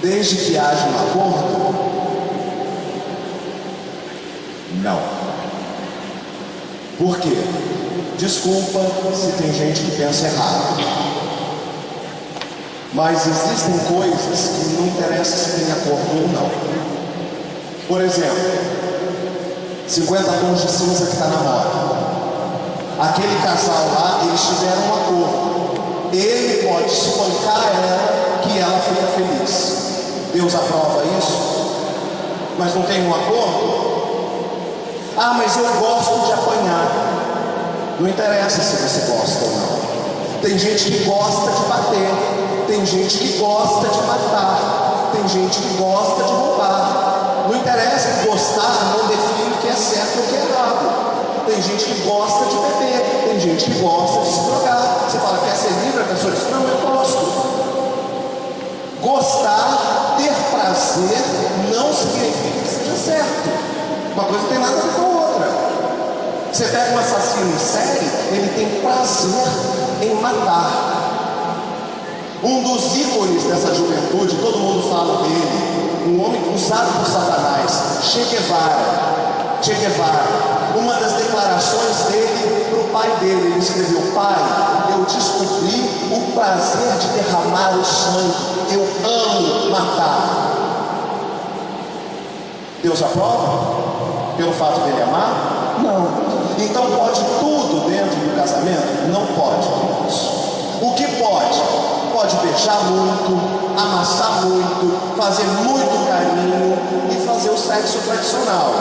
desde que haja um acordo? Não. Por quê? Desculpa se tem gente que pensa errado, mas existem coisas que não interessa se tem acordo ou não. Por exemplo, 50 tons de cinza que está na moda. Aquele casal lá, eles tiveram um acordo. Ele pode espancar ela, que ela fica feliz. Deus aprova isso? Mas não tem um acordo? Ah, mas eu gosto de apanhar. Não interessa se você gosta ou não. Tem gente que gosta de bater. Tem gente que gosta de matar. Tem gente que gosta de roubar. Não interessa que gostar não define o que é certo ou o que é errado. Tem gente que gosta de beber. Tem gente que gosta de se drogar. Você fala, quer ser livre? A pessoa diz, não, eu gosto. Gostar, ter prazer, não significa que seja certo. Uma coisa não tem nada a ver com a outra. Você pega um assassino em série, ele tem prazer em matar. Um dos ícones dessa juventude, todo mundo fala dele, um homem usado por Satanás, Che Guevara. Uma das declarações dele para o pai dele, ele escreveu: pai, eu descobri o prazer de derramar o sangue, eu amo matar. Deus aprova? Pelo fato dele amar? Não. Então pode tudo dentro do casamento? Não pode, queridos. O que pode? Pode beijar muito, amassar muito, fazer muito carinho e fazer o sexo tradicional.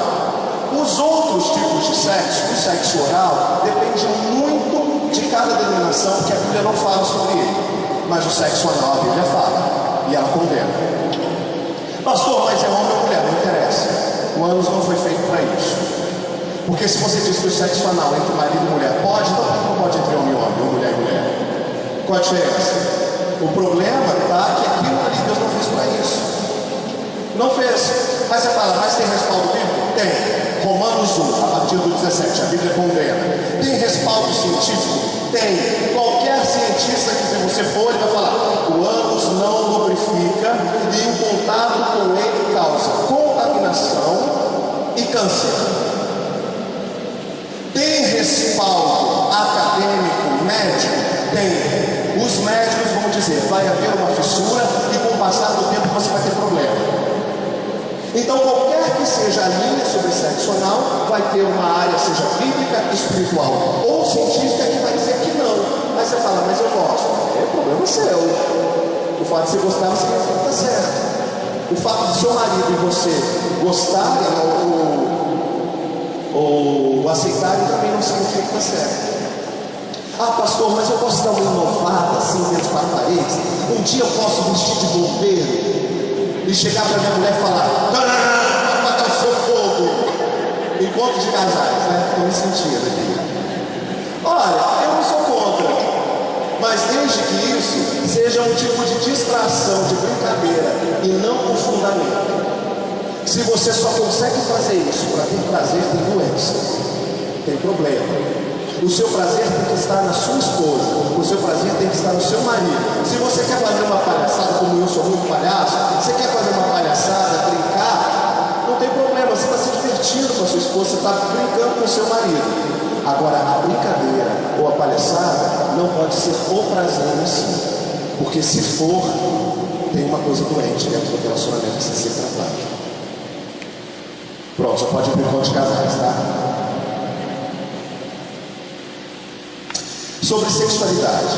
Os outros tipos de sexo, o sexo oral, depende muito de cada denominação, porque a Bíblia não fala sobre ele. Mas o sexo anal a Bíblia fala, e ela condena. Pastor, mas é homem ou mulher? Não interessa. O ânus não foi feito para isso. Porque se você diz que o sexo anal entre marido e mulher pode, então não pode entre homem e homem, ou mulher e mulher. Qual a diferença? O problema está que aquilo ali Deus não fez para isso. Não fez. Mas você fala, mas tem respaldo bíblico? Tem. Romanos 1, a partir do 17, a Bíblia condena. Tem respaldo científico? Tem. Qualquer cientista que você for, ele vai falar: o ânus não lubrifica e o contato com ele causa contaminação e câncer. Tem respaldo acadêmico, médico? Tem. Os médicos vão dizer, vai haver uma fissura e com o passar do tempo você vai ter problema. Então qualquer que seja a linha sobre sexo anal, vai ter uma área, seja bíblica, espiritual ou científica, que vai dizer que não. Aí você fala, mas eu gosto. É problema seu. O fato de você gostar não significa que está certo. O fato do seu marido e você gostarem ou aceitarem também não significa que está certo. Ah, pastor, mas eu posso dar uma inovada assim dentro de quatro paredes? Um dia eu posso vestir de bombeiro e chegar para minha mulher e falar: não, apagar o seu fogo. Encontro de casais, né? Estou me sentindo aqui. Olha, eu não sou contra, mas desde que isso seja um tipo de distração, de brincadeira e não um fundamento. Se você só consegue fazer isso para ter prazer, tem doença, tem problema. O seu prazer tem que estar na sua esposa, o seu prazer tem que estar no seu marido. Se você quer fazer uma palhaçada, como eu sou muito palhaço, você quer fazer uma palhaçada, brincar, não tem problema, você está se divertindo com a sua esposa, você está brincando com o seu marido. Agora, a brincadeira ou a palhaçada não pode ser o prazer em si, porque se for, tem uma coisa doente dentro do relacionamento que precisa ser tratado. Pronto, já pode abrir conta de casais, tá? Sobre sexualidade.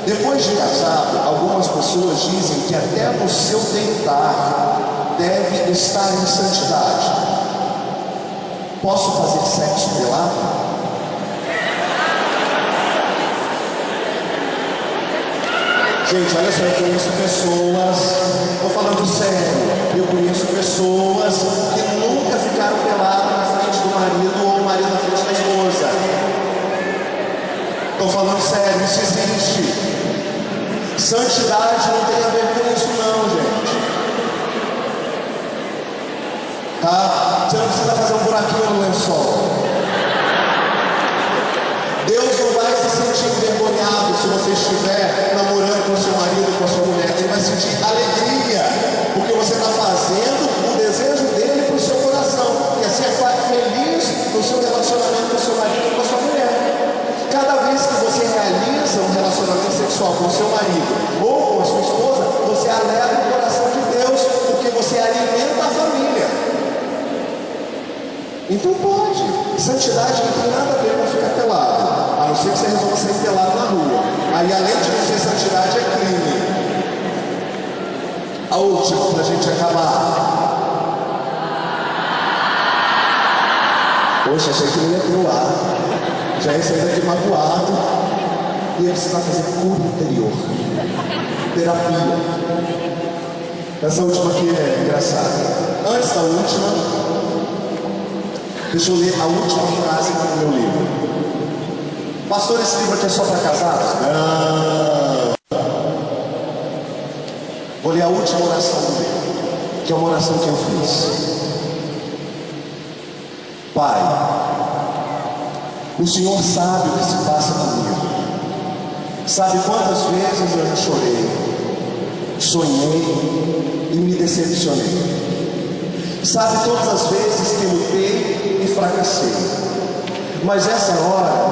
Depois de casado, algumas pessoas dizem que até no seu deitar deve estar em santidade. Posso fazer sexo pelado? Gente, olha só, eu conheço pessoas, estou falando sério, eu conheço pessoas que nunca ficaram peladas na frente do marido ou o marido na frente da esposa. Estou falando sério, isso existe. Santidade não tem a ver com isso não, gente. Tá? Você estiver namorando com seu marido, com a sua mulher, ele vai sentir alegria, porque você está fazendo o desejo dele para o seu coração, e assim é feliz no seu relacionamento com o seu marido e com a sua mulher. Cada vez que você realiza um relacionamento sexual com o seu marido ou com a sua esposa, você alegra o coração de Deus, porque você alimenta a família. Então pode. Santidade não tem nada a ver com ficar pelado, a não ser que você resolva sair pelado na rua. Aí, além de não ser santidade, é crime. A última, para a gente acabar. Poxa, achei que não ia ter o ar. Já ia sair daqui magoado. E ia precisar fazer cura interior, terapia. Essa última aqui é engraçada. Antes da última, deixa eu ler a última frase do meu livro. Pastor, esse livro aqui é só para casados? Não. Vou ler a última oração do livro, que é uma oração que eu fiz. Pai, o Senhor sabe o que se passa comigo. Sabe quantas vezes eu já chorei, sonhei e me decepcionei. Sabe todas as vezes que lutei e fracassei. Mas nessa hora,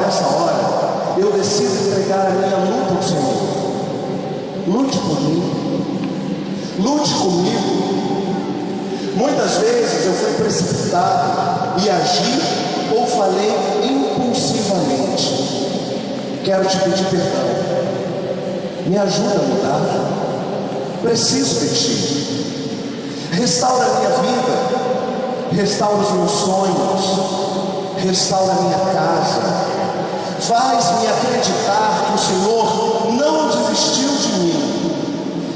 eu decido entregar a minha luta ao Senhor. Lute por mim. Lute comigo. Muitas vezes eu fui precipitado e agi ou falei impulsivamente. Quero te pedir perdão. Me ajuda a mudar. Preciso de ti. Restaura a minha vida. Restaura os meus sonhos. Restaura a minha casa. Faz-me acreditar que o Senhor não desistiu de mim.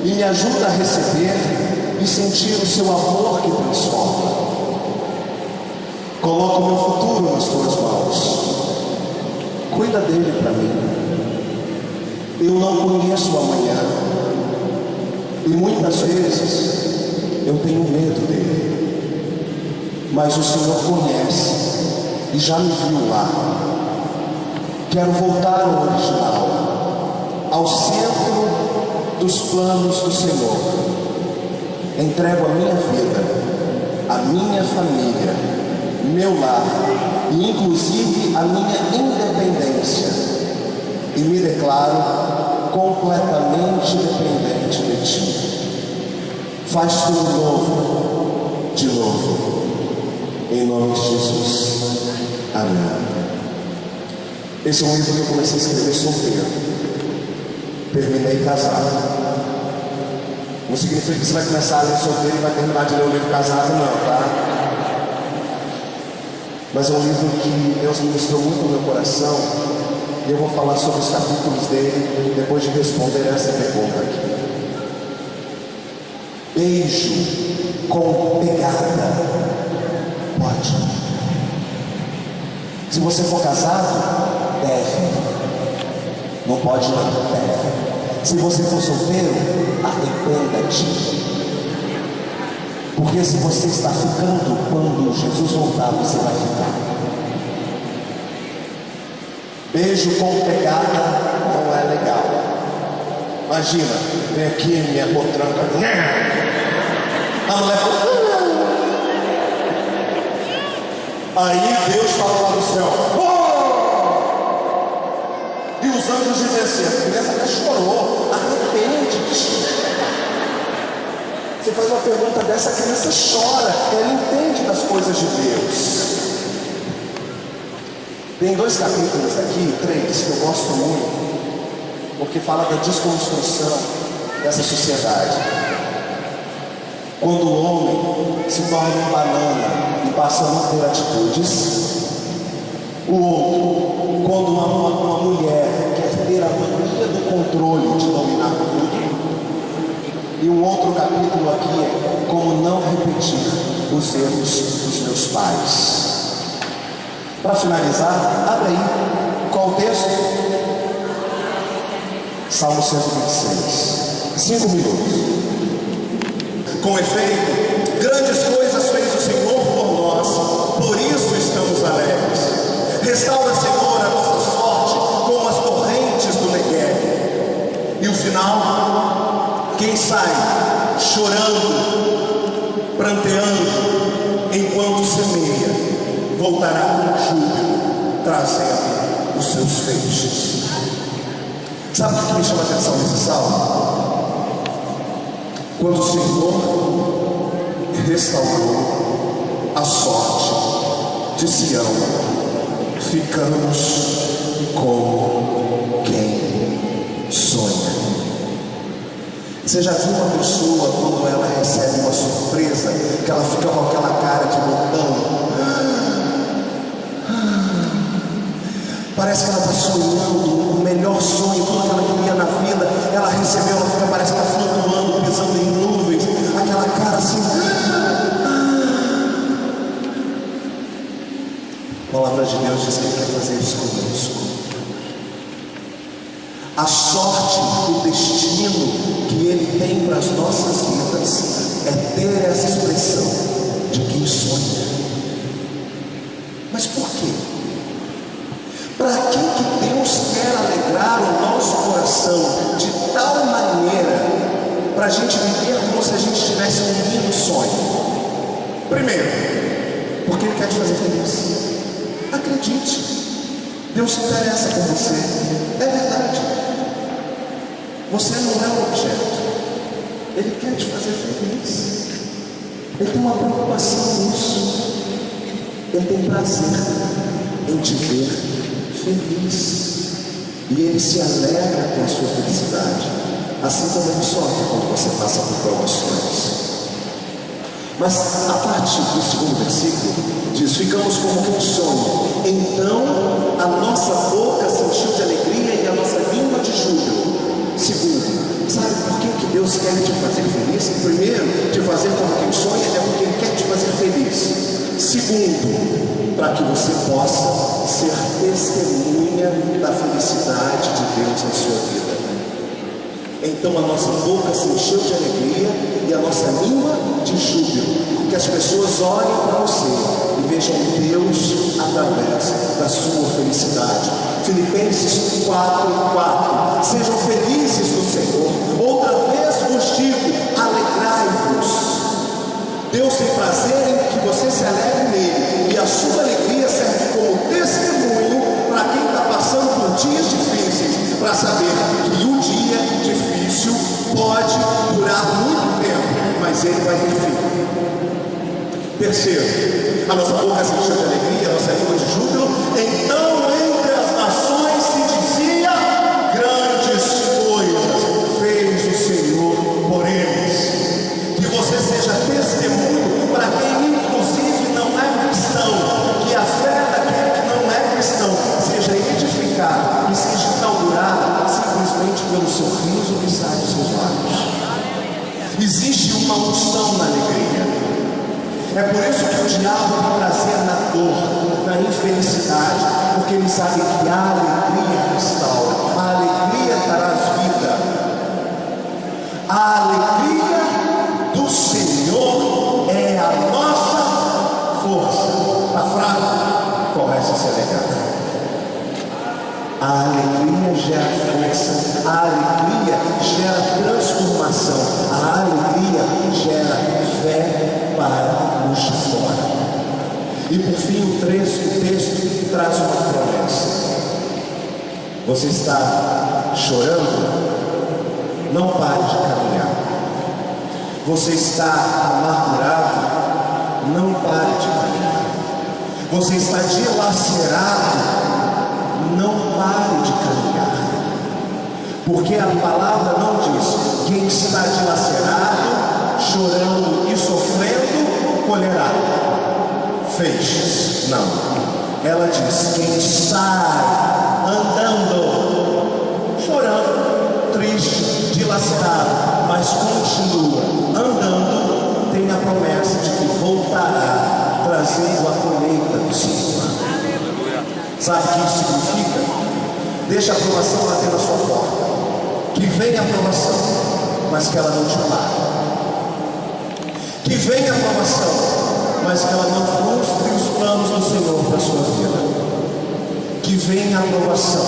E me ajuda a receber e sentir o seu amor que transforma. Coloco o meu futuro nas tuas mãos. Cuida dele para mim. Eu não conheço o amanhã. E muitas vezes eu tenho medo dele. Mas o Senhor conhece e já me viu lá. Quero voltar ao original, ao centro dos planos do Senhor. Entrego a minha vida, a minha família, meu lar e inclusive a minha independência, e me declaro completamente dependente de ti. Faz tudo novo, de novo, em nome de Jesus. Amém. Esse é um livro que eu comecei a escrever solteiro. Terminei casado. Não significa que você vai começar a ler solteiro e vai terminar de ler o livro casado, não, tá? Mas é um livro que Deus ministrou muito no meu coração. E eu vou falar sobre os capítulos dele depois de responder essa pergunta aqui. Beijo com pegada. Pode. Se você for casado, deve. Não pode não, deve. Se você for solteiro, arrependa-te. Porque se você está ficando, quando Jesus voltar, você vai ficar. Beijo com pegada não é legal. Imagina, vem aqui minha potranca. A mulher fala. Aí Deus fala lá no céu. E os anjos dizem assim: a criança até chorou, arrepende-te. Você faz uma pergunta dessa, a criança chora, ela entende das coisas de Deus. Tem 2 capítulos aqui, 3, que eu gosto muito, porque fala da desconstrução dessa sociedade. Quando o homem se torna um banana e passa a não ter atitudes. O outro, quando uma mulher quer ter a mania do controle de dominar tudo. E um outro capítulo aqui é como não repetir os erros dos meus pais. Para finalizar, abre aí. Qual o texto? Salmo 126. 5 minutos. Com efeito, grandes coisas fez o Senhor por nós, por isso estamos alegres. Restaura, Senhor, a nossa sorte como as torrentes do Negueb. E o final, quem sai chorando, pranteando, enquanto semeia, voltará com júbilo, trazendo os seus feixes. Sabe o que me chama a atenção nesse salmo? Quando o Senhor restaurou a sorte de Sião, ficamos como quem sonha. Você já viu uma pessoa quando ela recebe uma surpresa, que ela fica com aquela cara de botão? Parece que ela está sonhando o melhor sonho, tudo que ela queria na vida, ela recebeu, ela fica, parece que está flutuando, pisando em nuvens, aquela cara assim. A palavra de Deus diz que Ele quer fazer isso conosco. A sorte, o destino que Ele tem para as nossas vidas é ter essa expressão de quem sonha. Mas por quê? Para que Deus quer alegrar o nosso coração de tal maneira para a gente viver como se a gente tivesse um lindo sonho? Primeiro, porque Ele quer te fazer feliz. Acredite, Deus se interessa por você. É verdade. Você não é um objeto. Ele quer te fazer feliz. Ele tem uma preocupação nisso. Ele tem prazer em te ver feliz. E Ele se alegra com a sua felicidade. Assim como Ele sofre quando você passa por provações. Mas a partir do segundo versículo diz: ficamos como quem sonha. Então a nossa boca se encheu de alegria e a nossa língua de júbilo. Segundo, sabe por que Deus quer te fazer feliz? Primeiro, te fazer como quem sonha é porque Ele quer te fazer feliz. Segundo, para que você possa ser testemunha da felicidade de Deus na sua vida. Então a nossa boca se encheu de alegria e a nossa língua de júbilo. Que as pessoas olhem para você e vejam Deus através da sua felicidade. Filipenses 4:4. Sejam felizes no Senhor. Outra vez vos digo, alegrai-vos. Deus tem prazer em que você se alegre nele. E a sua alegria serve como testemunho para quem está passando por dias difíceis, para saber que um dia difícil pode durar muito tempo, mas ele vai ter fim. Terceiro, a nossa boca se encheu de alegria, a nossa língua de júbilo. Então entre as nações se dizia: grandes coisas fez o Senhor por eles. Que você seja testemunho para quem inclusive não é cristão, que a fé daquele que não é cristão seja edificada e seja inaugurada simplesmente pelo sorriso que sai dos seus lábios. Existe uma unção na alegria. É por isso que o diabo tem prazer na dor, na infelicidade, porque ele sabe que a alegria restaura, a alegria traz vida. A alegria do Senhor é a nossa força. A frase começa a se alegrar. A alegria gera força, a alegria gera transformação, a alegria gera fé para os de fora. E por fim o texto traz uma promessa. Você está chorando? Não pare de caminhar. Você está amargurado? Não pare de caminhar. Você está dilacerado? Não pare de caminhar, porque a palavra não diz quem está dilacerado, chorando e sofrendo, colherá feixes. Não, ela diz: quem sai andando, chorando, triste, dilacerado, mas continua andando, tem a promessa de que voltará trazendo a colheita do Senhor. Sabe o que isso significa? Deixa a aprovação bater na sua porta. Que venha a aprovação, mas que ela não te pare. Que venha a aprovação, mas que ela não frustre os planos do Senhor para a sua vida. Que venha a aprovação,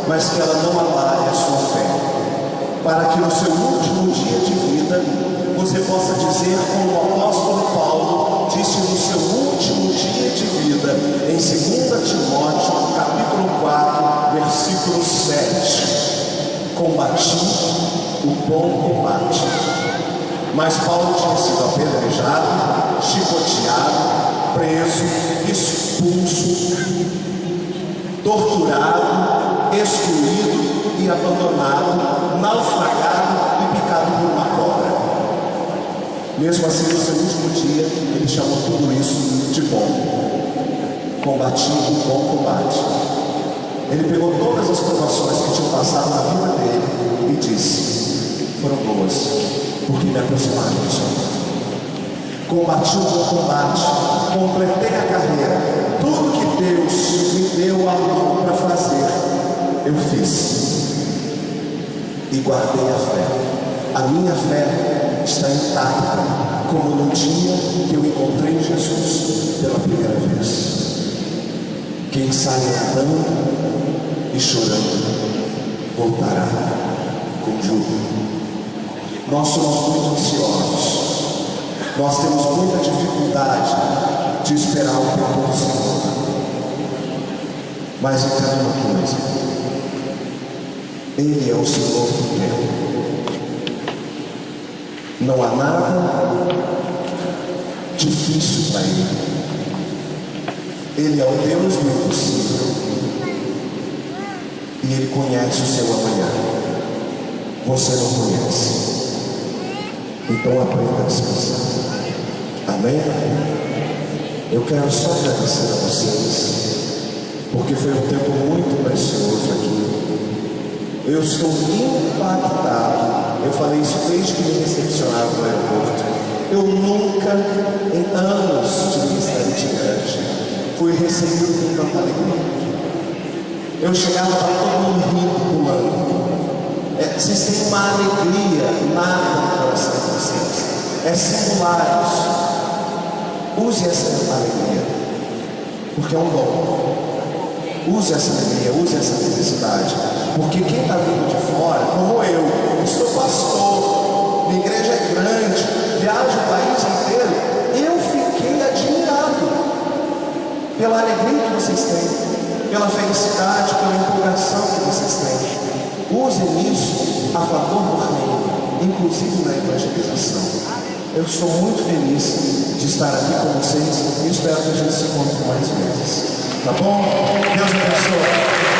mas que ela não abale a sua fé. para que no seu último dia de vida você possa dizer como o apóstolo Paulo disse no seu último dia de vida, em 2 Timóteo, capítulo 4, versículo 7. Combati o bom combate. Mas Paulo tinha sido apedrejado, chicoteado, preso, expulso, torturado, excluído e abandonado, naufragado e picado por uma cobra. Mesmo assim, no seu último dia, ele chamou tudo isso de bom. Combati o bom combate. Ele pegou todas as provações que tinham passado na vida dele e disse: foram boas, porque me aproximaram do Senhor. Combati o bom combate, completei a carreira. Tudo que Deus me deu a mão para fazer, eu fiz. E guardei a fé. A minha fé está intacta, como no dia que eu encontrei Jesus pela primeira vez. Quem sai andando e chorando, voltará com júbilo. Nós somos muito ansiosos. Nós temos muita dificuldade de esperar o tempo do Senhor. Mas entenda uma coisa: Ele é o Senhor do tempo. Não há nada difícil para Ele. Ele é o Deus do impossível. E Ele conhece o seu amanhã. Você não conhece. Então aprenda a descansar. Amém? Eu quero só agradecer a vocês, porque foi um tempo muito precioso aqui. Eu estou impactado. Eu falei isso desde que me recepcionaram no aeroporto. Eu nunca, em anos de ministério itinerante, fui recebido com tanta alegria. Eu chegava para todo mundo rindo, pulando. Vocês têm uma alegria nada no coração de vocês. É singular isso. Use essa alegria, porque é um dom. Use essa alegria, use essa felicidade, porque quem está vindo de fora, como eu sou pastor, minha igreja é grande, viajo o país inteiro, eu fiquei admirado pela alegria que vocês têm, pela felicidade, pela empolgação que vocês têm. Usem isso a favor do reino, inclusive na evangelização. Eu estou muito feliz de estar aqui com vocês e espero que a gente se encontre mais vezes. Tá bom? Deus abençoe.